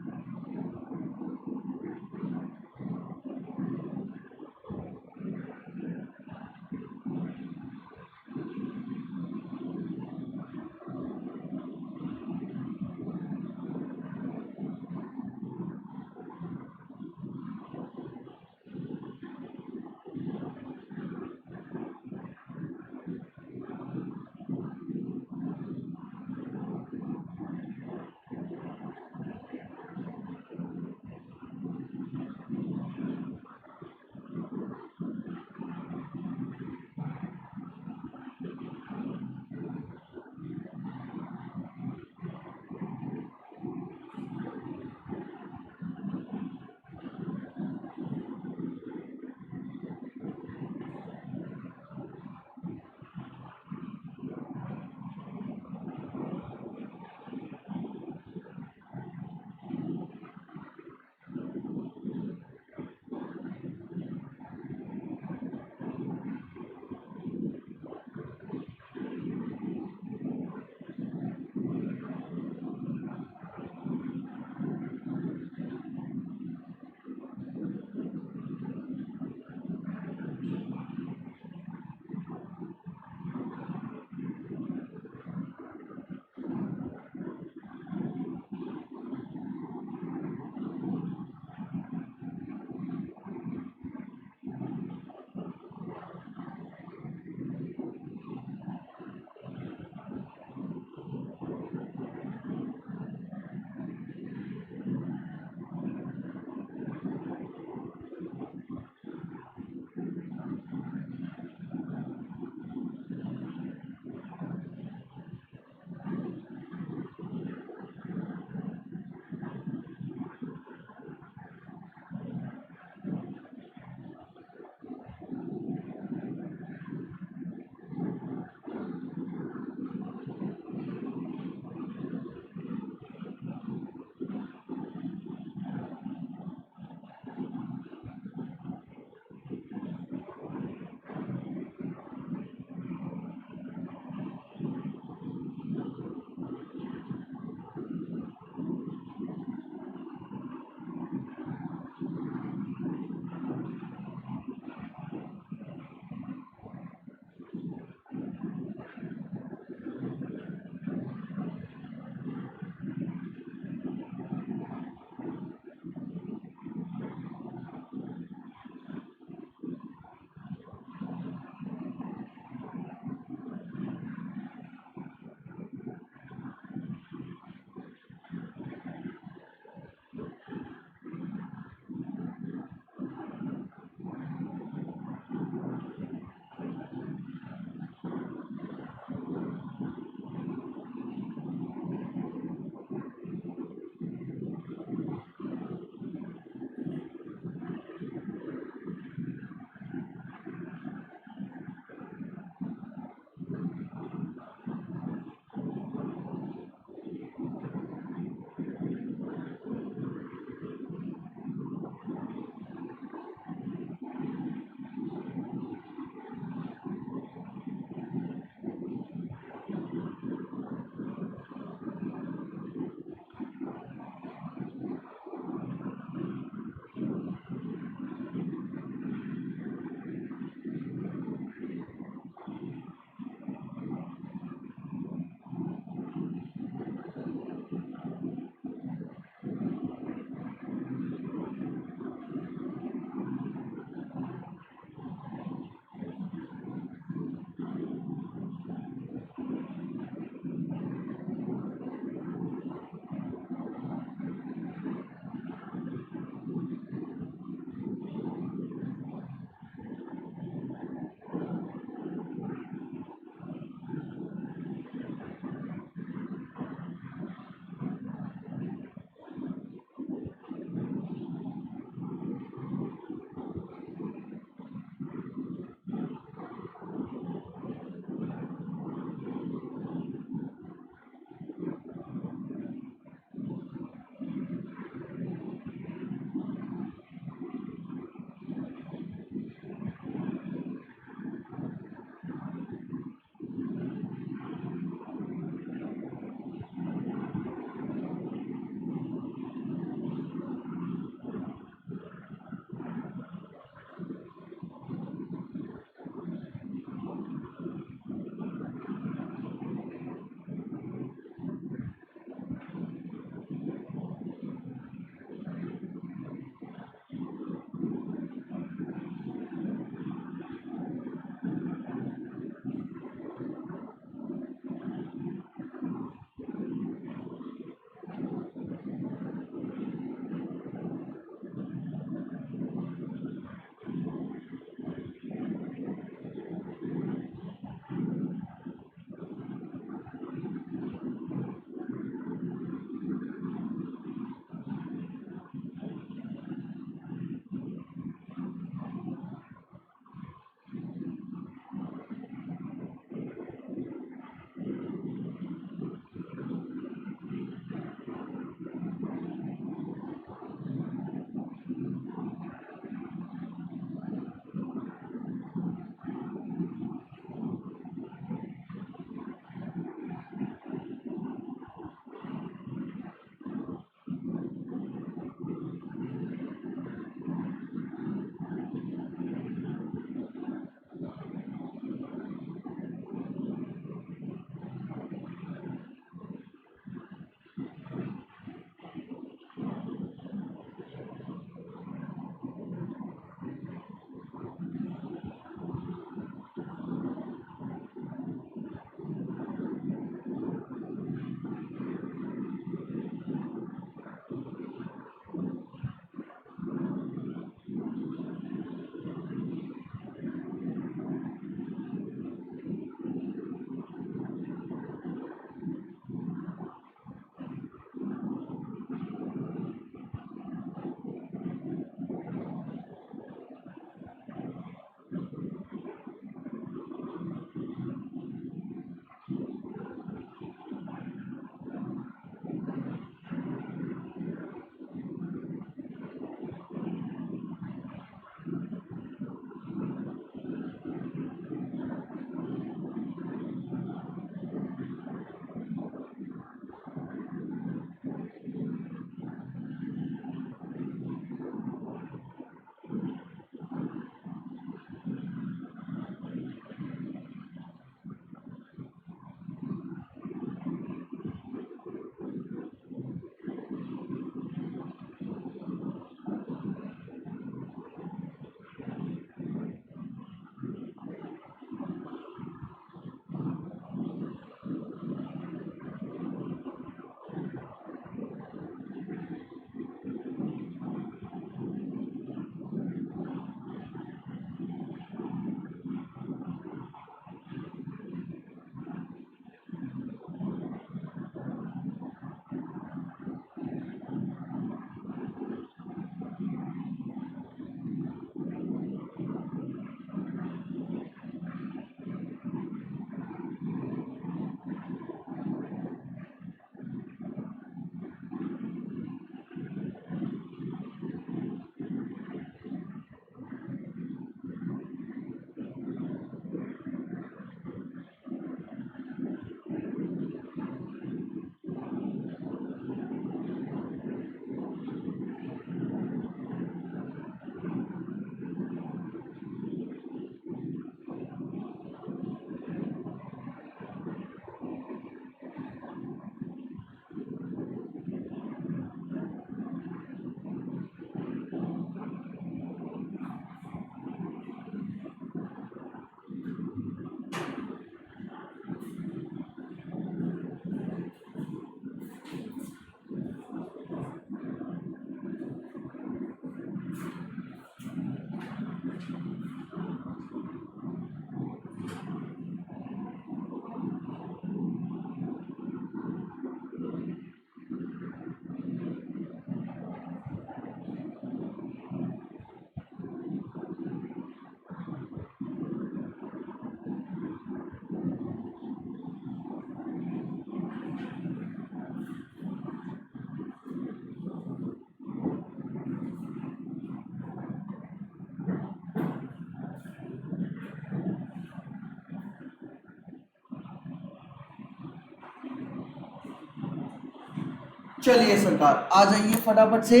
चलिए सरकार आ जाइए फटाफट से।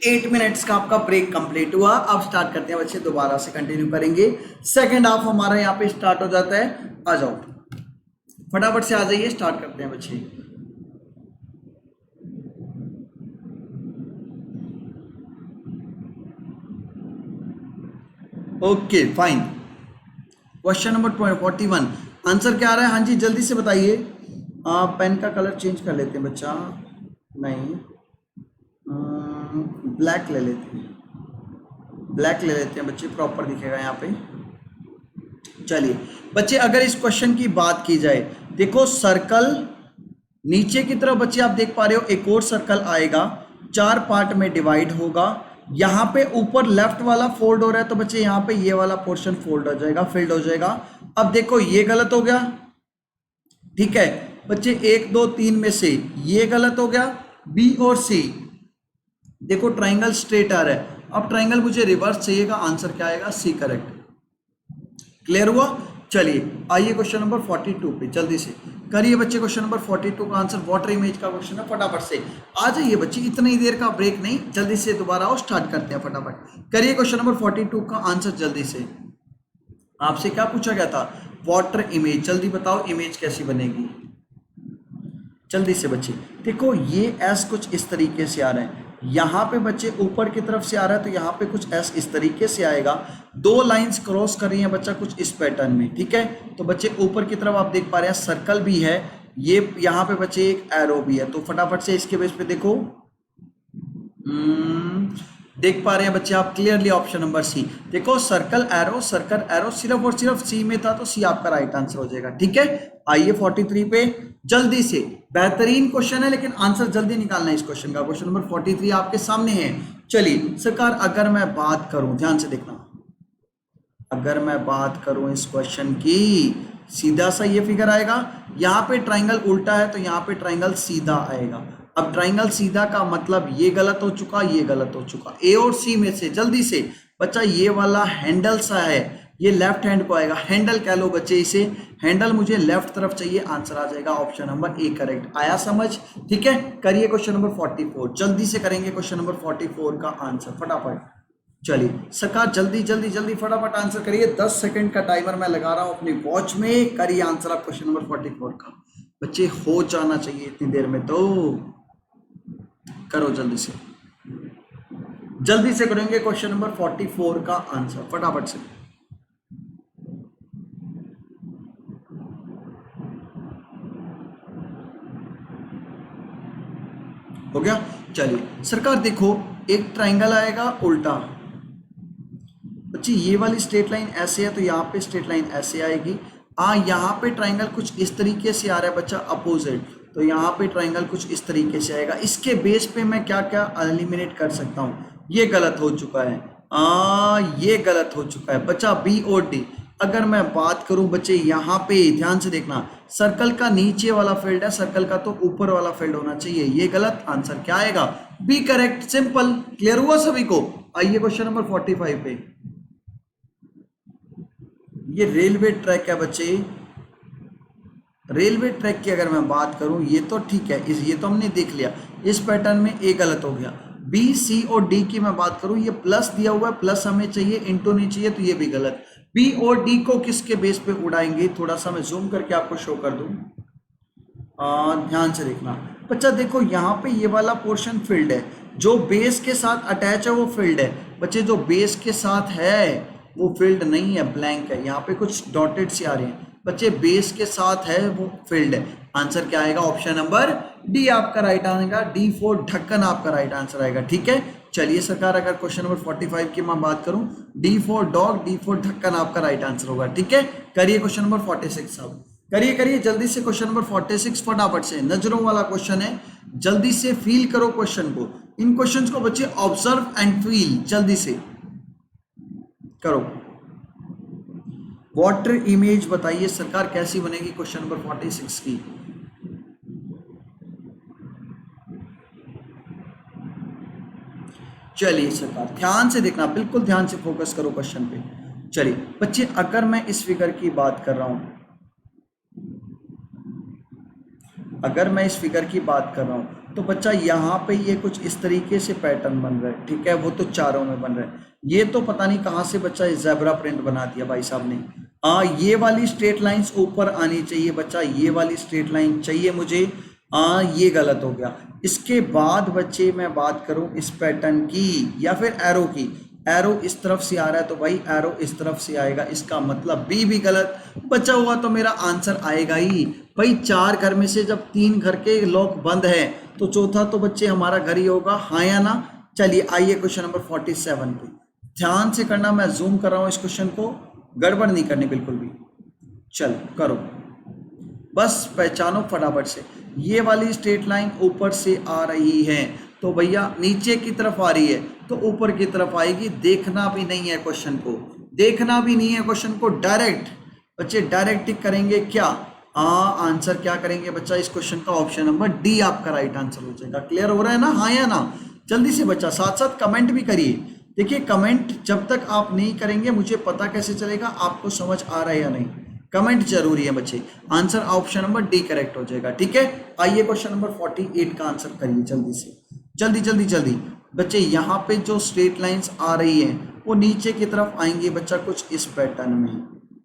8 मिनट्स का आपका ब्रेक कंप्लीट हुआ। अब स्टार्ट करते हैं बच्चे, दोबारा से कंटिन्यू करेंगे। सेकंड हाफ हमारा यहाँ पे स्टार्ट हो जाता है। आ जाओ फटाफट से आ जाइए, स्टार्ट करते हैं बच्चे। Okay fine. Question number 41 answer क्या आ रहा है? हाँ जी जल्दी से बताइए। पेन का कलर चेंज कर लेते हैं बच्चा, नहीं ब्लैक ले लेते हैं, ब्लैक ले लेते हैं बच्चे, प्रॉपर दिखेगा यहाँ पे। चलिए बच्चे अगर इस क्वेश्चन की बात की जाए, देखो सर्कल नीचे की तरफ बच्चे आप देख पा रहे हो एक और सर्कल आएगा, 4 पार्ट में डिवाइड होगा। यहाँ पे ऊपर लेफ्ट वाला फोल्ड हो रहा है तो बच्चे यहाँ पे ये वाला पोर्शन फोल्ड हो जाएगा, फिल्ड हो जाएगा। अब देखो ये गलत हो गया, ठीक है बच्चे 1 2 3 में से ये गलत हो गया, बी और सी। देखो ट्राइंगल स्ट्रेट आ रहा है, अब ट्राइंगल मुझे रिवर्स चाहिएगा, आंसर क्या आएगा? सी करेक्ट। क्लियर हुआ? चलिए आइए क्वेश्चन नंबर 42 पे जल्दी से करिए बच्चे। क्वेश्चन नंबर 42 का आंसर वाटर इमेज का क्वेश्चन है, फटाफट से आ जाइए बच्चे, इतनी देर का ब्रेक नहीं, जल्दी से दोबारा आओ, स्टार्ट करते हैं फटाफट। करिए क्वेश्चन नंबर 42 का आंसर जल्दी से। आपसे क्या पूछा गया था? वाटर इमेज, जल्दी बताओ इमेज कैसी बनेगी जल्दी से बच्चे। देखो ये एस कुछ इस तरीके से आ रहा है, यहाँ पे बच्चे ऊपर की तरफ से आ रहा है तो यहाँ पे कुछ एस इस तरीके से आएगा। 2 लाइंस क्रॉस कर रही हैं बच्चा कुछ इस पैटर्न में, ठीक है। तो बच्चे ऊपर की तरफ आप देख पा रहे हैं सर्कल भी है, ये यहाँ पे बच्चे एक एरो भी है। तो फटाफट से इसके बेस पे देखो, देख पा रहे हैं बच्चे आप क्लियरली ऑप्शन नंबर सी। देखो सर्कल एरो सिर्फ और सिर्फ सी में था तो सी आपका राइट आंसर हो जाएगा, ठीक है। आइए 43 पे जल्दी से, बेहतरीन क्वेश्चन है लेकिन आंसर जल्दी निकालना है इस क्वेश्चन का। क्वेश्चन नंबर 43 आपके सामने है। चलिए सरकार अगर मैं बात करूं, ध्यान से देखना, अगर मैं बात करूं इस क्वेश्चन की, सीधा सा ये फिगर आएगा, यहाँ पे ट्राइंगल उल्टा है तो यहाँ पे ट्राइंगल सीधा आएगा। अब ट्राइंगल सीधा का मतलब ये गलत हो चुका, ये गलत हो चुका। ए और सी में से जल्दी से बच्चा, ये वाला हैंडल सा है, ये लेफ्ट हैंड को आएगा, हैंडल कह लो बच्चे इसे, हैंडल मुझे लेफ्ट तरफ चाहिए, आंसर आ जाएगा ऑप्शन नंबर ए करेक्ट। आया समझ? ठीक है करिए क्वेश्चन नंबर 44 जल्दी से करेंगे क्वेश्चन नंबर 44 का आंसर फटाफट। चलिए सरकार जल्दी जल्दी जल्दी फटाफट आंसर करिए, 10 सेकंड का टाइमर मैं लगा रहा हूं अपनी वॉच में। करिए आंसर आप क्वेश्चन नंबर 44 का, बच्चे हो जाना चाहिए इतनी देर में, तो करो जल्दी से करेंगे क्वेश्चन नंबर 44 का आंसर फटाफट से। हो गया? चलिए सरकार देखो एक ट्राइंगल आएगा उल्टा, बच्ची ये वाली स्ट्रेट लाइन ऐसे है तो यहाँ पे स्ट्रेट लाइन ऐसे आएगी। यहाँ पे ट्राइंगल कुछ इस तरीके से आ रहा है बच्चा अपोजिट, तो यहाँ पे ट्राइंगल कुछ इस तरीके से आएगा। इसके बेस पे मैं क्या क्या एलिमिनेट कर सकता हूँ? ये गलत हो चुका है, ये गलत हो चुका है बच्चा, बी और डी। अगर मैं बात करूं बच्चे यहाँ पे ध्यान से देखना, सर्कल का नीचे वाला फील्ड है, सर्कल का तो ऊपर वाला फील्ड होना चाहिए, ये गलत। आंसर क्या आएगा? B correct, simple. क्लियर हुआ सभी को? आइए क्वेश्चन नंबर 45 पे। ये रेलवे ट्रैक है बच्चे, रेलवे ट्रैक की अगर मैं बात करूं, ये तो ठीक है, ये तो हमने देख लिया, इस पैटर्न में ए गलत हो गया। बी सी और डी की मैं बात करूं, ये प्लस दिया हुआ है, प्लस हमें चाहिए, इंटू नहीं चाहिए, तो ये भी गलत। बी और डी को किसके बेस पे उड़ाएंगे? थोड़ा सा मैं जूम करके आपको शो कर दूं, ध्यान से देखना बच्चा। देखो यहाँ पे ये वाला पोर्शन फील्ड है, जो बेस के साथ अटैच है वो फील्ड है बच्चे, जो बेस के साथ है वो फील्ड नहीं है, ब्लैंक है। यहाँ पे कुछ डॉटेड से आ रहे हैं बच्चे, बेस के साथ है वो फील्ड है। आंसर क्या आएगा? ऑप्शन नंबर डी आपका राइट आएगा, डी फॉर ढक्कन आपका राइट आंसर आएगा, ठीक है। चलिए सरकार अगर क्वेश्चन नंबर 45 की मैं बात करूं, D for dog, D for ढक्कन आपका राइट आंसर होगा, ठीक है। करिए क्वेश्चन नंबर 46 अब, करिए जल्दी से क्वेश्चन नंबर 46 फटाफट से, नजरों वाला क्वेश्चन है, जल्दी से फील करो क्वेश्चन को। इन क्वेश्चंस को बच्चे ऑब्जर्व एंड फील, जल्दी से करो। वाटर इमेज बताइए सरकार कैसी बनेगी क्वेश्चन नंबर 46 की। चलिए सरकार ध्यान से देखना, बिल्कुल ध्यान से फोकस करो क्वेश्चन पे। चलिए बच्चे अगर मैं इस फिगर की बात कर रहा हूं, अगर मैं इस फिगर की बात कर रहा हूँ तो बच्चा यहाँ पे ये कुछ इस तरीके से पैटर्न बन रहा है, ठीक है, वो तो चारों में बन रहा है। ये तो पता नहीं कहाँ से बच्चा इस ज़ेब्रा प्रिंट बना दिया भाई साहब ने। ये वाली स्ट्रेट लाइंस ऊपर आनी चाहिए बच्चा, ये वाली स्ट्रेट लाइन चाहिए मुझे। ये गलत हो गया। इसके बाद बच्चे मैं बात करूं इस पैटर्न की या फिर एरो की, एरो इस तरफ से आ रहा है तो भाई एरो इस तरफ से आएगा, इसका मतलब बी भी गलत। बचा हुआ तो मेरा आंसर आएगा ही भाई। 4 घर में से जब 3 घर के लॉक बंद है तो चौथा तो बच्चे हमारा घर ही होगा, हाँ या ना। चलिए आइए क्वेश्चन नंबर 47 पे ध्यान से करना, मैं जूम कर रहा हूं इस क्वेश्चन को, गड़बड़ नहीं करनी बिल्कुल भी। चल करो, बस पहचानो फटाफट से। ये वाली स्ट्रेट लाइन ऊपर से आ रही है तो भैया नीचे की तरफ आ रही है तो ऊपर की तरफ आएगी। देखना भी नहीं है क्वेश्चन को, देखना भी नहीं है क्वेश्चन को, डायरेक्ट बच्चे डायरेक्ट टिक करेंगे क्या? आंसर क्या करेंगे बच्चा इस क्वेश्चन का? ऑप्शन नंबर डी आपका राइट आंसर हो जाएगा। क्लियर हो रहा है ना, हाँ या ना? जल्दी से बच्चा साथ साथ कमेंट भी करिए। देखिए कमेंट जब तक आप नहीं करेंगे मुझे पता कैसे चलेगा आपको समझ आ रहा है या नहीं। कमेंट जरूरी है बच्चे। Answer option number D correct हो जाएगा, ठीक है। आइए क्वेश्चन नंबर 48 का आंसर करिए जल्दी से, जल्दी जल्दी जल्दी बच्चे। यहाँ पे जो स्ट्रेट लाइंस आ रही हैं वो नीचे की तरफ आएंगी बच्चा, कुछ इस पैटर्न में,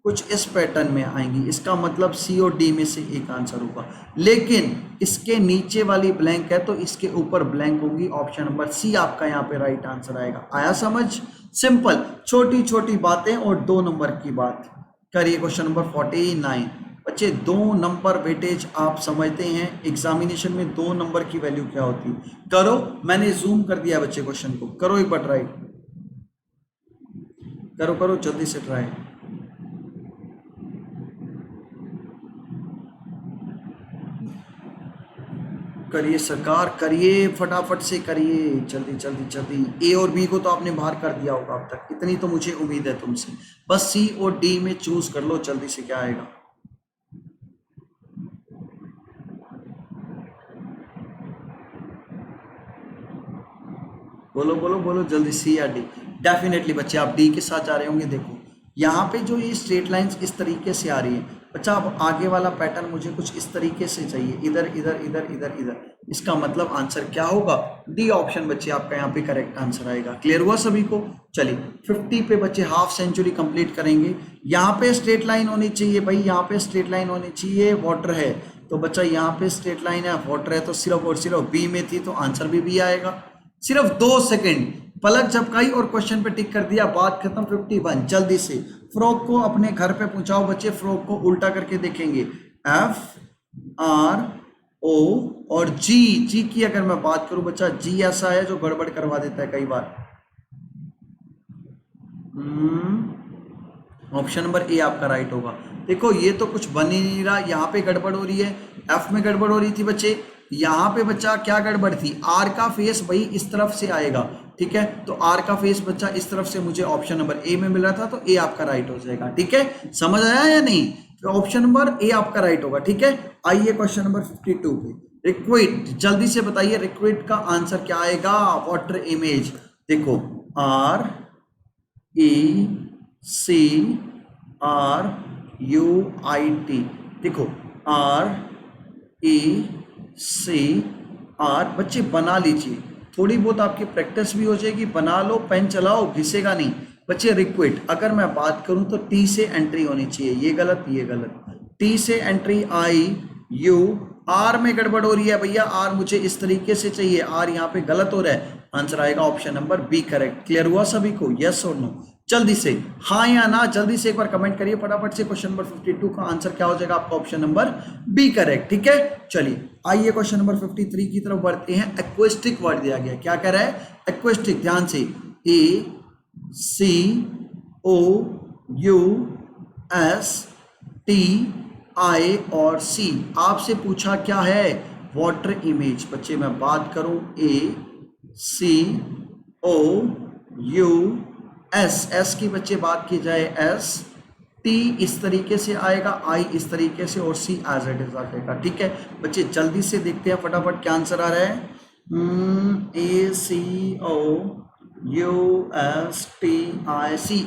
कुछ इस पैटर्न में आएंगी। इसका मतलब सी और डी में से एक आंसर होगा, लेकिन इसके नीचे वाली ब्लैंक है तो इसके ऊपर ब्लैंक होगी। ऑप्शन नंबर सी आपका यहाँ पे राइट आंसर आएगा। आया समझ? सिंपल, छोटी छोटी बातें और 2 नंबर की बात। करिए क्वेश्चन नंबर 49 बच्चे। 2 नंबर वेटेज आप समझते हैं एग्जामिनेशन में 2 नंबर की वैल्यू क्या होती है? करो, मैंने जूम कर दिया बच्चे क्वेश्चन को, करो एक बार ट्राई, करो करो जल्दी से ट्राई। करिए सरकार, करिए फटाफट से करिए, जल्दी जल्दी जल्दी। ए और बी को तो आपने बाहर कर दिया होगा अब तक, इतनी तो मुझे उम्मीद है तुमसे। बस सी और डी में चूज कर लो जल्दी से, क्या आएगा? बोलो बोलो बोलो जल्दी, सी या डी? डेफिनेटली बच्चे आप डी के साथ जा रहे होंगे। देखो यहाँ पे जो ये स्ट्रेट लाइंस इस तरीके से आ रही है बच्चा, अब आगे वाला पैटर्न मुझे कुछ इस तरीके से चाहिए, इधर इधर इधर इधर इधर। इसका मतलब आंसर क्या होगा? डी ऑप्शन बच्चे आपका यहाँ पे करेक्ट आंसर आएगा। क्लियर हुआ सभी को? चलिए 50 पे बच्चे हाफ सेंचुरी कंप्लीट करेंगे। यहाँ पे स्ट्रेट लाइन होनी चाहिए भाई, यहाँ पे स्ट्रेट लाइन होनी चाहिए। वाटर है तो बच्चा यहाँ पे स्ट्रेट लाइन है, वाटर है तो सिर्फ और सिर्फ बी में थी तो आंसर भी बी आएगा। सिर्फ 2 सेकंड पलक झपकाई और क्वेश्चन पे टिक कर दिया, बात खत्म। 51 जल्दी से। फ्रॉक को अपने घर पे पहुंचाओ बच्चे, फ्रॉक को उल्टा करके देखेंगे। एफ आर ओ और जी, जी की अगर मैं बात करूं बच्चा, जी ऐसा है जो गड़बड़ करवा देता है कई बार। ऑप्शन नंबर ए आपका राइट होगा। देखो ये तो कुछ बन ही नहीं रहा, यहाँ पे गड़बड़ हो रही है, एफ में गड़बड़ हो रही थी बच्चे। यहाँ पे बच्चा क्या गड़बड़ थी? आर का फेस भाई इस तरफ से आएगा, ठीक है, तो आर का फेस बच्चा इस तरफ से मुझे ऑप्शन नंबर ए में मिल रहा था तो ए आपका राइट हो जाएगा, ठीक है। समझ आया या नहीं? तो ऑप्शन नंबर ए आपका राइट होगा, ठीक है। आइए क्वेश्चन नंबर 52 पे। रिक्विड, जल्दी से बताइए रिक्विड का आंसर क्या आएगा? Water image. देखो R E C R U I T, देखो आर ई सी आर। बच्चे बना लीजिए, थोड़ी बहुत आपकी प्रैक्टिस भी हो जाएगी। बना लो, पेन चलाओ, घिसेगा नहीं बच्चे। रिक्विड अगर मैं बात करूं तो टी से एंट्री होनी चाहिए, ये गलत ये गलत। टी से एंट्री आई यू, आर में गड़बड़ हो रही है भैया, आर मुझे इस तरीके से चाहिए, आर यहाँ पे गलत हो रहा है। आंसर आएगा option number B correct. Clear हुआ सभी को? यस और नो? जल्दी से हाँ या ना, जल्दी से एक बार कमेंट करिए फटाफट से। क्वेश्चन नंबर 52 का आंसर क्या हो जाएगा आपका? ऑप्शन नंबर बी करेक्ट, ठीक है। चलिए आइए क्वेश्चन नंबर 53 की तरफ बढ़ते हैं। एक्वेस्टिक वर्ड दिया गया, क्या कह रहा है? एक्वेस्टिक। ध्यान से, ए सी ओ यू एस टी आई और सी। आपसे पूछा क्या है? Water image. बच्चे मैं बात करूं ए सी ओ यू एस, एस की बच्चे बात की जाए एस, टी इस तरीके से आएगा, आई इस तरीके से और सी एज इट इज आ जाएगा, ठीक है। बच्चे जल्दी से देखते हैं फटाफट क्या आंसर आ रहा है। ए सी ओ USTIC,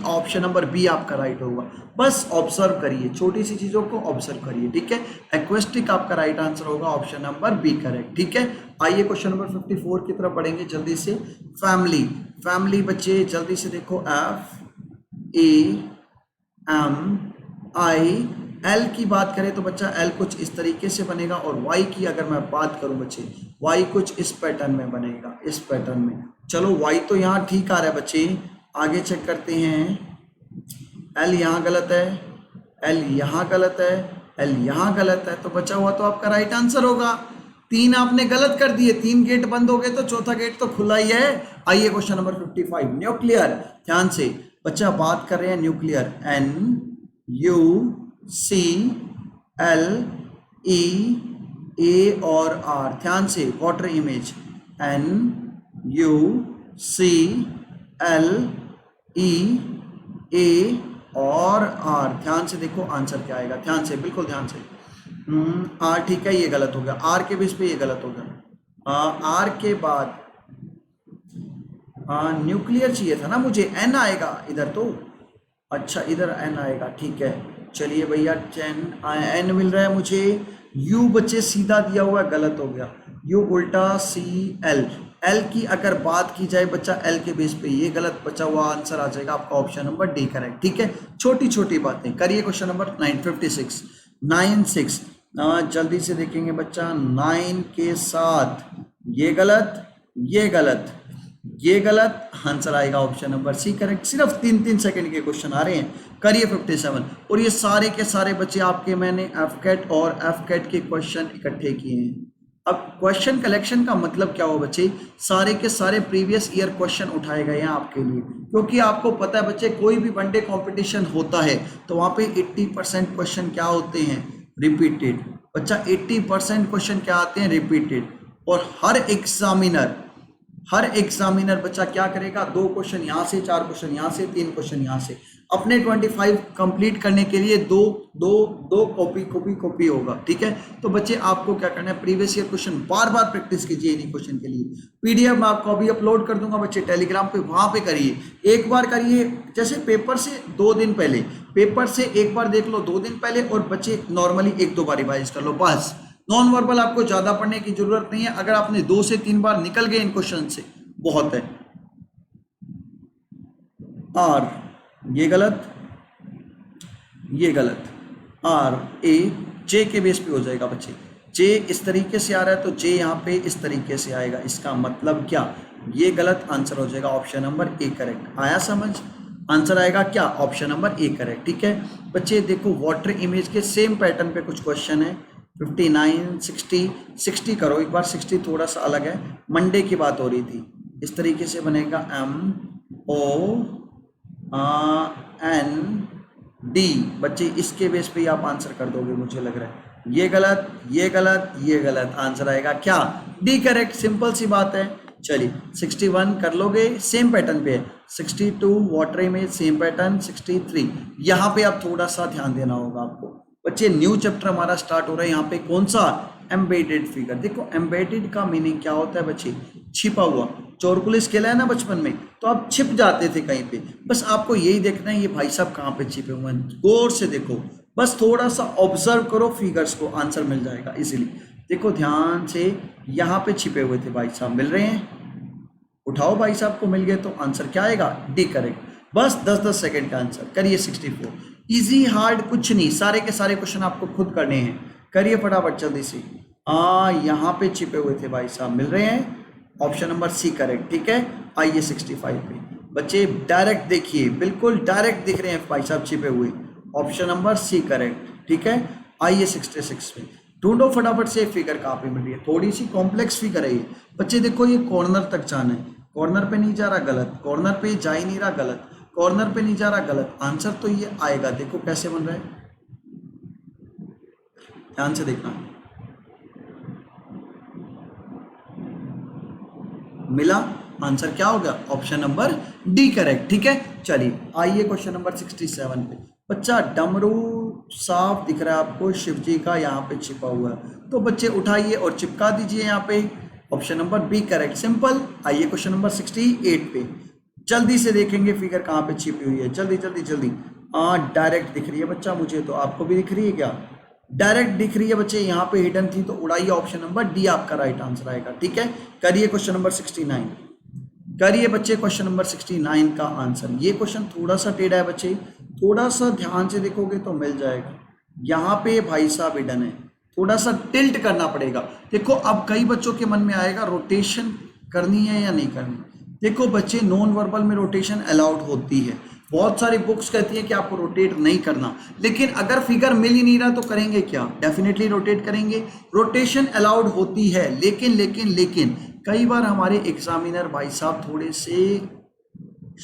ऑप्शन नंबर बी आपका राइट होगा। बस ऑब्जर्व करिए, छोटी सी चीजों को ऑब्जर्व करिए, ठीक है। एक्वेस्टिक आपका राइट आंसर होगा, ऑप्शन नंबर बी करेक्ट, ठीक है। आइए क्वेश्चन नंबर 54 की तरफ बढ़ेंगे जल्दी से। फैमिली, फैमिली बच्चे जल्दी से देखो, FAMI, एल की बात करें तो बच्चा एल कुछ इस तरीके से बनेगा, और वाई की अगर मैं बात करूं बच्चे, वाई कुछ इस पैटर्न में बनेगा, इस पैटर्न में। चलो वाई तो यहाँ ठीक आ रहा है बच्चे, आगे चेक करते हैं। एल यहाँ गलत है, एल यहाँ गलत है, एल यहाँ गलत है, तो बचा हुआ तो आपका राइट आंसर होगा। तीन आपने गलत कर दिए, तीन गेट बंद हो गए तो चौथा गेट तो खुला ही है। आइए क्वेश्चन नंबर 55, न्यूक्लियर, ध्यान से बच्चा बात कर रहे हैं न्यूक्लियर, NuClE और R, ध्यान से वाटर इमेज, NuClE और R, ध्यान से देखो आंसर क्या आएगा, ध्यान से, बिल्कुल ध्यान से। R ठीक है, ये गलत हो गया, R के बेस पे ये गलत हो गया। R के बाद न्यूक्लियर चाहिए था ना मुझे, N आएगा इधर तो, अच्छा इधर N आएगा, ठीक है। चलिए भैया, N मिल रहा है मुझे। U बच्चे सीधा दिया हुआ गलत हो गया, U उल्टा CL, L की अगर बात की जाए बच्चा, L के बेस पे ये गलत, बचा हुआ आंसर आ जाएगा आपका ऑप्शन नंबर डी करेक्ट, ठीक है। छोटी छोटी बातें करिए। क्वेश्चन नंबर 956, 96 जल्दी से देखेंगे बच्चा। 9 के साथ ये गलत, ये गलत, ये गलत, आंसर आएगा ऑप्शन नंबर सी करेक्ट। सिर्फ 3-3 सेकंड के क्वेश्चन आ रहे हैं। करिए 57, और ये सारे के सारे बच्चे आपके मैंने एफकेट और एफकेट के क्वेश्चन इकट्ठे किए हैं। अब क्वेश्चन कलेक्शन का मतलब क्या हो बच्चे, सारे के सारे प्रीवियस ईयर क्वेश्चन उठाए गए हैं आपके लिए, क्योंकि आपको पता है बच्चे, कोई भी वनडे कंपटीशन होता है तो वहाँ पे 80% क्वेश्चन क्या होते हैं, रिपीटेड। बच्चा 80% क्वेश्चन क्या आते हैं, रिपीटेड। और हर एग्जामिनर बच्चा क्या करेगा, 2 क्वेश्चन यहाँ से, 4 क्वेश्चन यहाँ से, 3 क्वेश्चन यहाँ से, अपने 25 कंप्लीट करने के लिए दो कॉपी होगा, ठीक है। तो बच्चे आपको क्या करना है, प्रीवियस ईयर क्वेश्चन बार बार प्रैक्टिस कीजिए इन्हीं क्वेश्चन के लिए। पीडीएफ मैं आपको अभी अपलोड कर दूंगा बच्चे टेलीग्राम पे, वहां पे करिए, एक बार करिए, जैसे पेपर से 2 दिन पहले, पेपर से एक बार देख लो 2 दिन पहले, और बच्चे नॉर्मली 1-2 बार रिवाइज कर लो बस। नॉन वर्बल आपको ज्यादा पढ़ने की जरूरत नहीं है, अगर आपने 2 से 3 बार निकल गए इन क्वेश्चन से बहुत है। आर ये गलत, ये गलत, आर ए जे के बेस पे हो जाएगा बच्चे। जे इस तरीके से आ रहा है तो जे यहाँ पे इस तरीके से आएगा, इसका मतलब क्या, ये गलत, आंसर हो जाएगा ऑप्शन नंबर ए करेक्ट। आया समझ, आंसर आएगा क्या, ऑप्शन नंबर ए करेक्ट, ठीक है। बच्चे देखो वाटर इमेज के सेम पैटर्न पे कुछ क्वेश्चन है। 59, 60 करो एक बार, 60 थोड़ा सा अलग है, मंडे की बात हो रही थी। इस तरीके से बनेगा MOND, बच्चे इसके बेस पे आप आंसर कर दोगे मुझे लग रहा है। ये गलत, ये गलत, ये गलत, आंसर आएगा क्या, डी करेक्ट, सिंपल सी बात है। चलिए 61 कर लोगे, सेम पैटर्न पे है। 62 वाटर इमेज सेम पैटर्न। 63 यहाँ पे आप थोड़ा सा ध्यान देना होगा आपको बच्चे, न्यू चैप्टर हमारा स्टार्ट हो रहा है। यहाँ पे कौन सा, एम्बेडेड फिगर। देखो एम्बेडेड का मीनिंग क्या होता है बच्चे, छिपा हुआ। चोरकुलिस खेला है ना बचपन में, तो आप छिप जाते थे कहीं पे, बस आपको यही देखना है ये भाई साहब कहाँ पे छिपे हुए हैं, गौर से देखो, बस थोड़ा सा ऑब्जर्व करो फिगर्स को, आंसर मिल जाएगा इजीली। देखो ध्यान से, यहाँ पे छिपे हुए थे भाई साहब, मिल रहे हैं, उठाओ भाई साहब को, मिल गए तो आंसर क्या आएगा, डी करेक्ट। बस 10-10 सेकंड का आंसर। करिए 64, इजी हार्ड कुछ नहीं, सारे के सारे क्वेश्चन आपको खुद करने हैं। करिए फटाफट जल्दी से। यहाँ पे छिपे हुए थे भाई साहब, मिल रहे हैं, ऑप्शन नंबर सी करेक्ट, ठीक है। आइए 65 पे बच्चे डायरेक्ट देखिए, बिल्कुल डायरेक्ट दिख रहे हैं भाई साहब छिपे हुए, ऑप्शन नंबर सी करेक्ट, ठीक है। आइए 66 पे ढूंढो फटाफट से फिगर कहाँ पे मिल रही है, थोड़ी सी कॉम्प्लेक्स फिगर है ये बच्चे। देखो ये कॉर्नर तक जाना है, कॉर्नर पे नहीं जा रहा गलत, कॉर्नर पे जा ही नहीं रहा गलत, कॉर्नर पे नहीं जा रहा गलत, आंसर तो ये आएगा। देखो कैसे बन रहा है, ध्यान से देखना, मिला, आंसर क्या होगा, ऑप्शन नंबर डी करेक्ट, ठीक है। चलिए आइए क्वेश्चन नंबर 67 पे बच्चा, डमरू साफ दिख रहा है आपको, शिव जी का यहाँ पे छिपा हुआ है, तो बच्चे उठाइए और चिपका दीजिए यहाँ पे, option number B correct, simple. आइए क्वेश्चन नंबर 68 पे, जल्दी से देखेंगे फिगर कहाँ पे छिपी हुई है, जल्दी जल्दी जल्दी। डायरेक्ट दिख रही है बच्चा मुझे, तो आपको भी दिख रही है क्या? डायरेक्ट दिख रही है बच्चे, यहाँ पे हिडन थी तो उड़ाइए, ऑप्शन नंबर डी आपका राइट आंसर आएगा। ठीक है, करिए क्वेश्चन नंबर 69, करिए बच्चे क्वेश्चन नंबर 69 का आंसर। ये क्वेश्चन थोड़ा सा टेढ़ा है बच्चे, थोड़ा सा ध्यान से देखोगे तो मिल जाएगा। यहाँ पे भाई साहब हिडन है, थोड़ा सा टिल्ट करना पड़ेगा। देखो अब कई बच्चों के मन में आएगा रोटेशन करनी है या नहीं करनी। देखो बच्चे, नॉन वर्बल में रोटेशन अलाउड होती है, बहुत सारी बुक्स कहती है कि आपको रोटेट नहीं करना, लेकिन अगर फिगर मिल ही नहीं रहा तो करेंगे क्या? डेफिनेटली रोटेट करेंगे। रोटेशन अलाउड होती है, लेकिन लेकिन लेकिन कई बार हमारे एग्जामिनर भाई साहब थोड़े से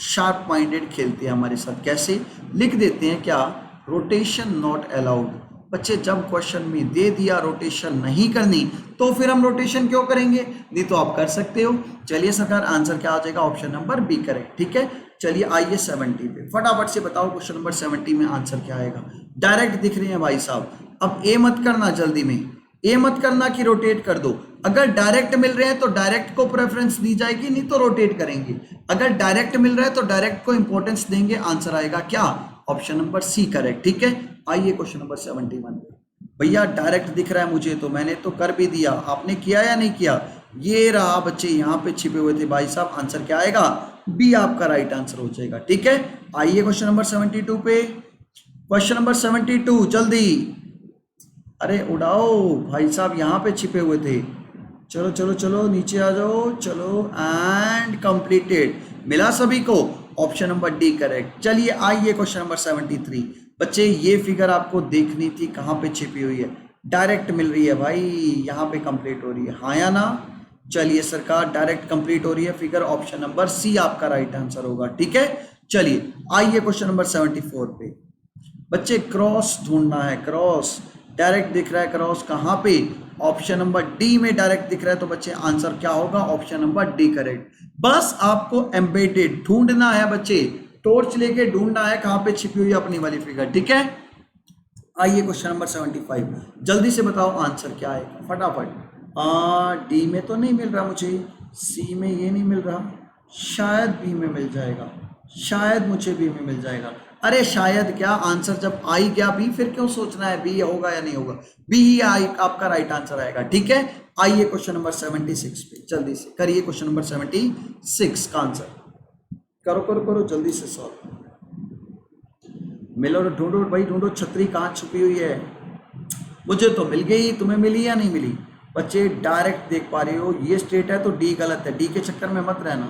शार्प माइंडेड खेलते हैं हमारे साथ। कैसे? लिख देते हैं क्या, रोटेशन नॉट अलाउड। बच्चे जब क्वेश्चन में दे दिया रोटेशन नहीं करनी, तो फिर हम रोटेशन क्यों करेंगे? नहीं तो आप कर सकते हो। चलिए सरकार, आंसर क्या आ जाएगा? Option number B correct. ठीक है, चलिए आइए 70 पे, फटाफट से बताओ क्वेश्चन नंबर 70 में आंसर क्या आएगा। डायरेक्ट दिख रही है भाई साहब, अब ए मत करना जल्दी में, ए मत करना कि रोटेट कर दो। अगर डायरेक्ट मिल रहे हैं तो डायरेक्ट को प्रेफरेंस दी जाएगी, नहीं तो रोटेट करेंगे। अगर डायरेक्ट मिल रहा है तो डायरेक्ट को इंपॉर्टेंस देंगे। आंसर आएगा क्या? Option number C correct. ठीक है, आइए क्वेश्चन नंबर 71 पे। भैया डायरेक्ट दिख रहा है मुझे, तो मैंने तो कर भी दिया, आपने किया या नहीं किया? ये रहा बच्चे, यहाँ पे छिपे हुए थे भाई साहब। आंसर क्या आएगा? बी आपका राइट आंसर हो जाएगा। ठीक है, आइए क्वेश्चन नंबर 72 पे। क्वेश्चन नंबर 72 जल्दी, अरे उड़ाओ भाई साहब, यहाँ पे छिपे हुए थे। चलो चलो चलो नीचे आ जाओ, चलो, एंड कंप्लीटेड। मिला सभी को? Option number D correct. चलिए आइए क्वेश्चन नंबर 73। बच्चे ये फिगर आपको देखनी थी, कहाँ पे छिपी हुई है? डायरेक्ट मिल रही है भाई, यहाँ पे कंप्लीट हो रही है, हाँ या ना? चलिए सरकार, डायरेक्ट कंप्लीट हो रही है फिगर, ऑप्शन नंबर सी आपका राइट आंसर होगा। ठीक है, चलिए आइए क्वेश्चन नंबर 74 पे। बच्चे क्रॉस ढूंढना है, क्रॉस। डायरेक्ट दिख रहा है क्रॉस कहाँ पे? ऑप्शन नंबर डी में डायरेक्ट दिख रहा है, तो बच्चे आंसर क्या होगा? Option number D correct. बस आपको एम्बेडेड ढूंढना है बच्चे, टॉर्च लेके ढूंढना है कहाँ पे छिपी हुई है अपनी वाली फिगर। ठीक है, आइए क्वेश्चन नंबर 75, जल्दी से बताओ आंसर क्या आएगा फटाफट। डी में तो नहीं मिल रहा मुझे, सी में ये नहीं मिल रहा, शायद बी में मिल जाएगा, शायद मुझे बी में मिल जाएगा। अरे शायद क्या, आंसर जब आई गया बी, फिर क्यों सोचना है बी होगा या नहीं होगा? बी ही आपका राइट आंसर आएगा। ठीक है, आइए क्वेश्चन नंबर 76 पे, जल्दी से करिए क्वेश्चन नंबर 76 का आंसर। करो करो करो जल्दी से सॉल्व। मिलो, ढूंढो भाई ढूंढो, छतरी कहाँ छुपी हुई है? मुझे तो मिल गई, तुम्हें मिली या नहीं मिली? बच्चे डायरेक्ट देख पा रहे हो, ये स्टेट है तो डी गलत है, डी के चक्कर में मत रहना।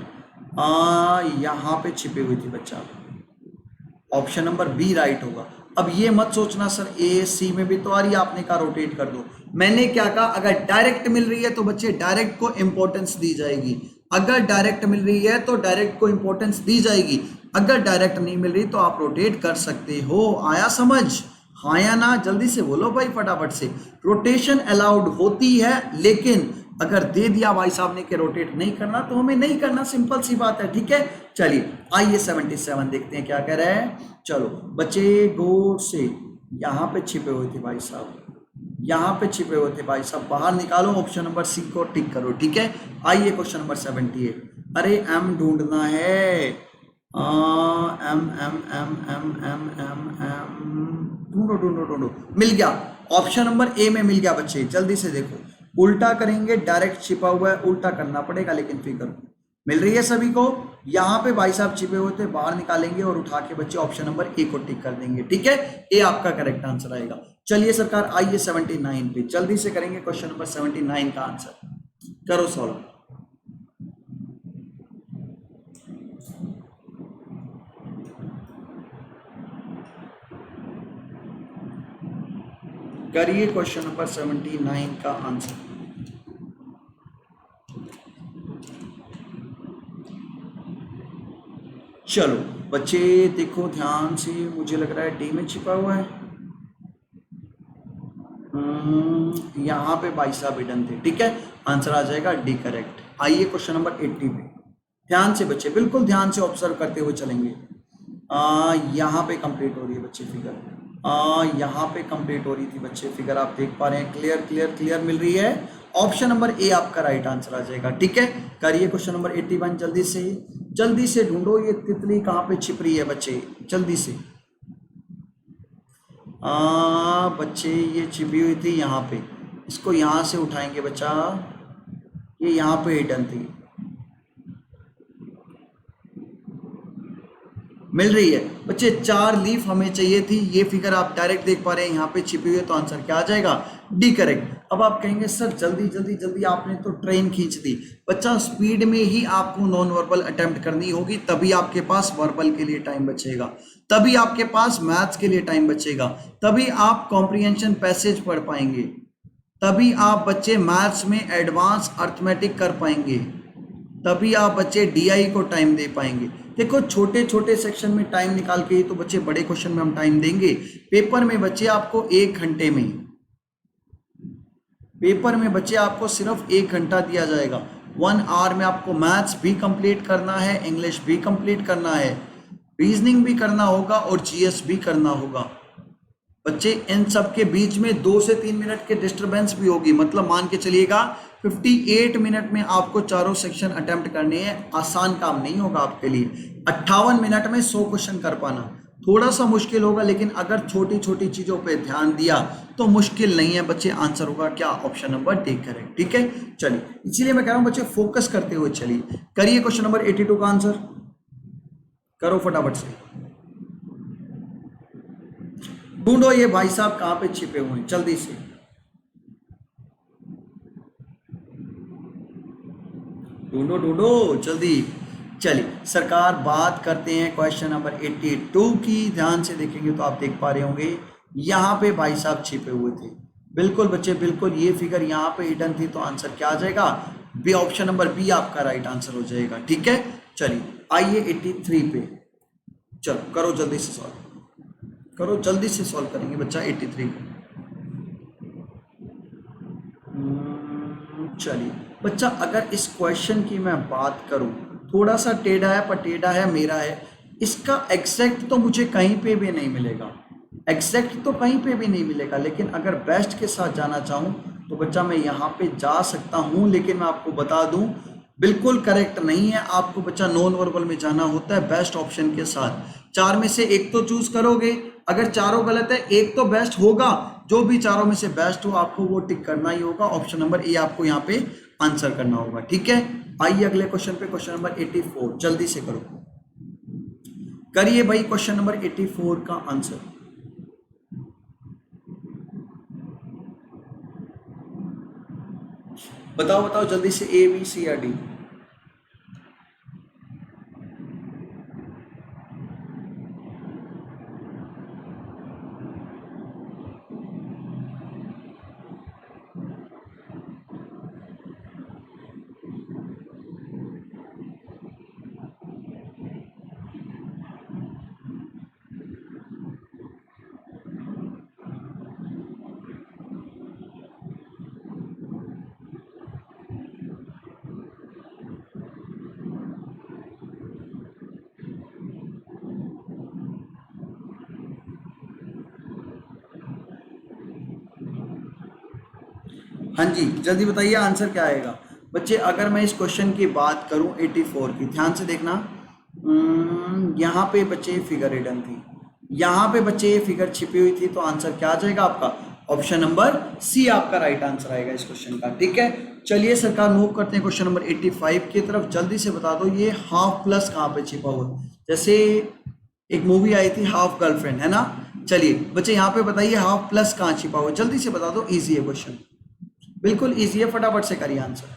यहाँ पे छिपी हुई थी बच्चा, ऑप्शन नंबर बी राइट होगा। अब ये मत सोचना सर ए सी में भी तो आ रही है, आपने कहा रोटेट कर दो। मैंने क्या कहा, अगर डायरेक्ट मिल रही है तो बच्चे डायरेक्ट को इंपॉर्टेंस दी जाएगी। अगर डायरेक्ट मिल रही है तो डायरेक्ट को इंपॉर्टेंस दी जाएगी, अगर डायरेक्ट नहीं मिल रही तो आप रोटेट कर सकते हो। आया समझ? हाँ या ना? जल्दी से बोलो भाई फटाफट से। रोटेशन अलाउड होती है, लेकिन अगर दे दिया भाई साहब ने कि रोटेट नहीं करना तो हमें नहीं करना, सिंपल सी बात है। ठीक है, चलिए आइए 77 देखते हैं क्या कह रहे हैं। चलो बच्चे गौर से, यहाँ पे छिपे हुए थे भाई साहब, यहाँ पे छिपे हुए थे भाई साहब, बाहर निकालो, ऑप्शन नंबर सी को टिक करो। ठीक है, आइए क्वेश्चन नंबर 78। अरे एम ढूंढना है, M M M M M M M ढूंढो ढूंढो ढूंढो, मिल गया, ऑप्शन नंबर ए में मिल गया। बच्चे जल्दी से देखो, उल्टा करेंगे, डायरेक्ट छिपा हुआ है, उल्टा करना पड़ेगा, लेकिन फिगर मिल रही है सभी को। यहाँ पे भाई साहब छिपे हुए थे, बाहर निकालेंगे और उठा के बच्चे ऑप्शन नंबर ए को टिक कर देंगे। ठीक है, ए आपका करेक्ट आंसर आएगा। चलिए सरकार आइए 79 पे, जल्दी से करेंगे क्वेश्चन नंबर 79 का आंसर। करो सॉल्व। करिए क्वेश्चन नंबर 79 का आंसर। चलो बच्चे देखो ध्यान से, मुझे लग रहा है डी में छिपा हुआ है। यहाँ पे भाई साहब हिडन थे। ठीक है, आंसर आ जाएगा डी करेक्ट। आइए क्वेश्चन नंबर 80 पे, ध्यान से बच्चे, बिल्कुल ध्यान से ऑब्जर्व करते हुए चलेंगे। यहाँ पे कंप्लीट हो रही है बच्चे फिगर, यहाँ पे कंप्लीट हो रही थी बच्चे फिगर, आप देख पा रहे हैं, क्लियर क्लियर क्लियर मिल रही है। ऑप्शन नंबर ए आपका राइट आंसर आ जाएगा। ठीक है, करिए क्वेश्चन नंबर 81 जल्दी से। जल्दी से ढूंढो ये तितली कहाँ पे छिप रही है बच्चे, जल्दी से। बच्चे ये छिपी हुई थी यहाँ पे, इसको यहाँ से उठाएंगे बच्चा, ये यहाँ पे हिडन थी, मिल रही है बच्चे। 4 लीफ हमें चाहिए थी, ये फिगर आप डायरेक्ट देख पा रहे हैं यहाँ पे छिपी हुई है, तो आंसर क्या आ जाएगा, डी करेक्ट। अब आप कहेंगे सर जल्दी जल्दी जल्दी आपने तो ट्रेन खींच दी। बच्चा स्पीड में ही आपको नॉन वर्बल अटेम्प्ट करनी होगी, तभी आपके पास वर्बल के लिए टाइम बचेगा, तभी आपके पास मैथ्स के लिए टाइम बचेगा, तभी आप कॉम्प्रिहेंशन पैसेज पढ़ पाएंगे, तभी आप बच्चे मैथ्स में एडवांस अर्थमेटिक कर पाएंगे, तभी आप बच्चे डीआई को टाइम दे पाएंगे। देखो छोटे छोटे सेक्शन में टाइम निकाल के ही तो बच्चे बड़े क्वेश्चन में हम टाइम देंगे। पेपर में बच्चे आपको 1 घंटे में, पेपर में बच्चे आपको सिर्फ 1 घंटा दिया जाएगा। 1 आवर में आपको मैथ्स भी कंप्लीट करना है, इंग्लिश भी कंप्लीट करना है, रीजनिंग भी करना होगा और जीएस भी करना होगा। बच्चे इन सब के बीच में 2 से 3 मिनट के डिस्टरबेंस भी होगी, मतलब मान के चलिएगा 58 मिनट में आपको चारों सेक्शन अटेम्प्ट करने हैं। आसान काम नहीं होगा आपके लिए, 58 मिनट में 100 क्वेश्चन कर पाना थोड़ा सा मुश्किल होगा, लेकिन अगर छोटी छोटी चीजों पे ध्यान दिया तो मुश्किल नहीं है बच्चे। आंसर होगा क्या, ऑप्शन नंबर डी करेक्ट। ठीक है, चलिए इसीलिए मैं कह रहा हूं बच्चे फोकस करते हुए चलिए करिए। क्वेश्चन नंबर 82 का आंसर करो फटाफट से, ढूंढो ये भाई साहब कहां पे छिपे हुए हैं, जल्दी से ढूंढो ढूंढो जल्दी। चलिए सरकार बात करते हैं क्वेश्चन नंबर 82 की। ध्यान से देखेंगे तो आप देख पा रहे होंगे यहाँ पे भाई साहब छिपे हुए थे। बिल्कुल बच्चे बिल्कुल, ये फिगर यहाँ पे हिडन थी, तो आंसर क्या आ जाएगा, बी, ऑप्शन नंबर बी आपका राइट आंसर हो जाएगा। ठीक है, चलिए आइए 83 पे, चलो करो जल्दी से सॉल्व, करो जल्दी से सॉल्व करेंगे बच्चा 83 को। चलिए बच्चा अगर इस क्वेश्चन की मैं बात करूं, थोड़ा सा टेढ़ा है पर टेढ़ा है मेरा है, इसका एग्जैक्ट तो मुझे कहीं पे भी नहीं मिलेगा, एग्जैक्ट तो कहीं पे भी नहीं मिलेगा, लेकिन अगर बेस्ट के साथ जाना चाहूं तो बच्चा मैं यहाँ पे जा सकता हूं, लेकिन मैं आपको बता दूं बिल्कुल करेक्ट नहीं है। आपको बच्चा नॉन वर्बल में जाना होता है बेस्ट ऑप्शन के साथ। 4 में से एक तो चूज करोगे, अगर चारों गलत है एक तो बेस्ट होगा, जो भी चारों में से बेस्ट हो आपको वो टिक करना ही होगा। ऑप्शन नंबर ए आपको यहाँ पे आंसर करना होगा। ठीक है, आइए अगले क्वेश्चन पे, क्वेश्चन नंबर 84 जल्दी से करो, करिए भाई क्वेश्चन नंबर 84 का आंसर। बताओ बताओ जल्दी से, ए बी सी या डी। हाँ जी जल्दी बताइए आंसर क्या आएगा बच्चे। अगर मैं इस क्वेश्चन की बात करूं 84 की, ध्यान से देखना, यहाँ पे बच्चे फिगर हिडन थी, यहाँ पे बच्चे ये फिगर छिपी हुई थी, तो आंसर क्या आ जाएगा आपका, ऑप्शन नंबर सी आपका राइट आंसर आएगा इस क्वेश्चन का। ठीक है, चलिए सरकार मूव करते हैं क्वेश्चन नंबर 85 की तरफ। जल्दी से बता दो ये हाफ प्लस कहाँ पे छिपा हुआ, जैसे एक मूवी आई थी हाफ गर्लफ्रेंड, है ना। चलिए बच्चे यहाँ पे बताइए हाफ प्लस कहाँ छिपा हुआ, जल्दी से बता दो, इजी है क्वेश्चन, बिल्कुल इजी है, फटाफट से करिए आंसर।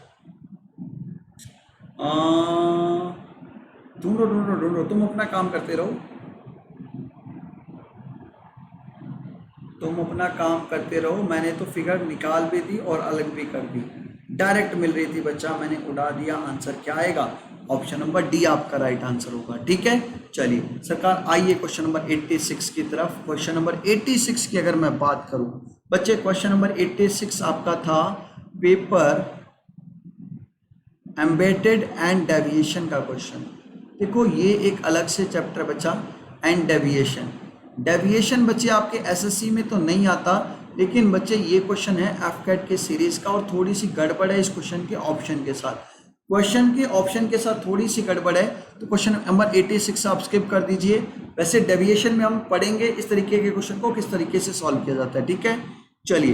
ढूंढो ढूंढो ढूंढो, तुम अपना काम करते रहो, तुम अपना काम करते रहो। मैंने तो फिगर निकाल भी दी और अलग भी कर दी, डायरेक्ट मिल रही थी बच्चा, मैंने उड़ा दिया। आंसर क्या आएगा, ऑप्शन नंबर डी आपका राइट आंसर होगा। ठीक है, चलिए सरकार आइए क्वेश्चन नंबर 86 की तरफ। क्वेश्चन नंबर 86 की अगर मैं बात करूं बच्चे, क्वेश्चन नंबर 86 आपका था पेपर एम्बेडेड एंड डेविएशन का क्वेश्चन। देखो ये एक अलग से चैप्टर बच्चा, एंड डेविएशन। डेविएशन बच्चे आपके एसएससी में तो नहीं आता, लेकिन बच्चे ये क्वेश्चन है एफकेट के सीरीज का, और थोड़ी सी गड़बड़ है इस क्वेश्चन के ऑप्शन के साथ। क्वेश्चन के ऑप्शन के साथ थोड़ी सी गड़बड़ है, तो क्वेश्चन नंबर 86 आप स्किप कर दीजिए। वैसे डेविएशन में हम पढ़ेंगे इस तरीके के क्वेश्चन को किस तरीके से सॉल्व किया जाता है, ठीक है। चलिए,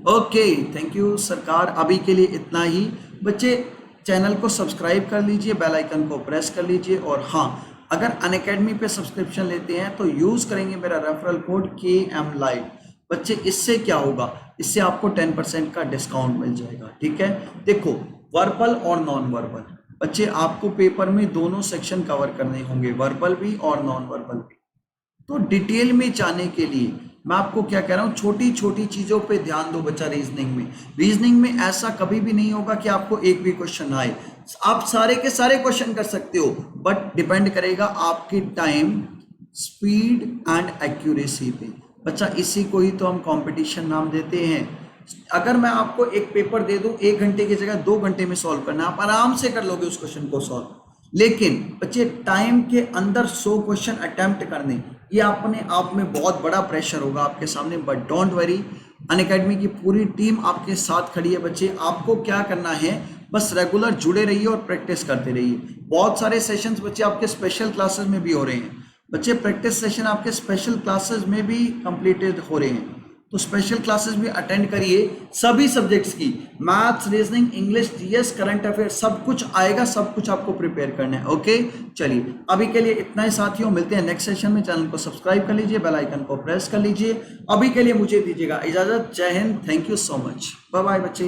ओके, थैंक यू सरकार। अभी के लिए इतना ही बच्चे। चैनल को सब्सक्राइब कर लीजिए, बेल आइकन को प्रेस कर लीजिए, और हाँ, अगर अनअकैडमी पे सब्सक्रिप्शन लेते हैं तो यूज करेंगे मेरा रेफरल कोड KM Live। बच्चे इससे क्या होगा, इससे आपको 10% का डिस्काउंट मिल जाएगा, ठीक है। देखो, वर्बल और नॉन वर्बल, बच्चे आपको पेपर में दोनों सेक्शन कवर करने होंगे, वर्बल भी और नॉन वर्बल भी। तो डिटेल में जाने के लिए मैं आपको क्या कह रहा हूँ, छोटी छोटी चीजों पे ध्यान दो बच्चा। रीजनिंग में ऐसा कभी भी नहीं होगा कि आपको एक भी क्वेश्चन आए, आप सारे के सारे क्वेश्चन कर सकते हो, बट डिपेंड करेगा आपकी टाइम, स्पीड एंड एक्यूरेसी पे। बच्चा इसी को ही तो हम कंपटीशन नाम देते हैं। अगर मैं आपको एक पेपर दे दूं 1 घंटे की जगह 2 घंटे में सॉल्व करना, आप आराम से कर लोगे उस क्वेश्चन को सॉल्व। लेकिन बच्चे टाइम के अंदर 100 क्वेश्चन अटेम्प्ट करने, ये अपने आप में बहुत बड़ा प्रेशर होगा आपके सामने। बट डोंट वरी, अनअकैडमी की पूरी टीम आपके साथ खड़ी है बच्चे। आपको क्या करना है, बस रेगुलर जुड़े रहिए और प्रैक्टिस करते रहिए। बहुत सारे सेशंस बच्चे आपके स्पेशल क्लासेस में भी हो रहे हैं बच्चे, प्रैक्टिस सेशन आपके स्पेशल क्लासेस में भी कंप्लीटेड हो रहे हैं। तो स्पेशल क्लासेस भी अटेंड करिए, सभी सब्जेक्ट्स की, maths, reasoning, English, GS, current affair, सब कुछ आएगा, सब कुछ आपको प्रिपेयर करना है। ओके, चलिए अभी के लिए इतना ही साथियों, मिलते हैं नेक्स्ट सेशन में। चैनल को सब्सक्राइब कर लीजिए, बेल आइकन को प्रेस कर लीजिए। अभी के लिए मुझे दीजिएगा इजाजत। जय Hind, thank you so much, bye bye बच्चे।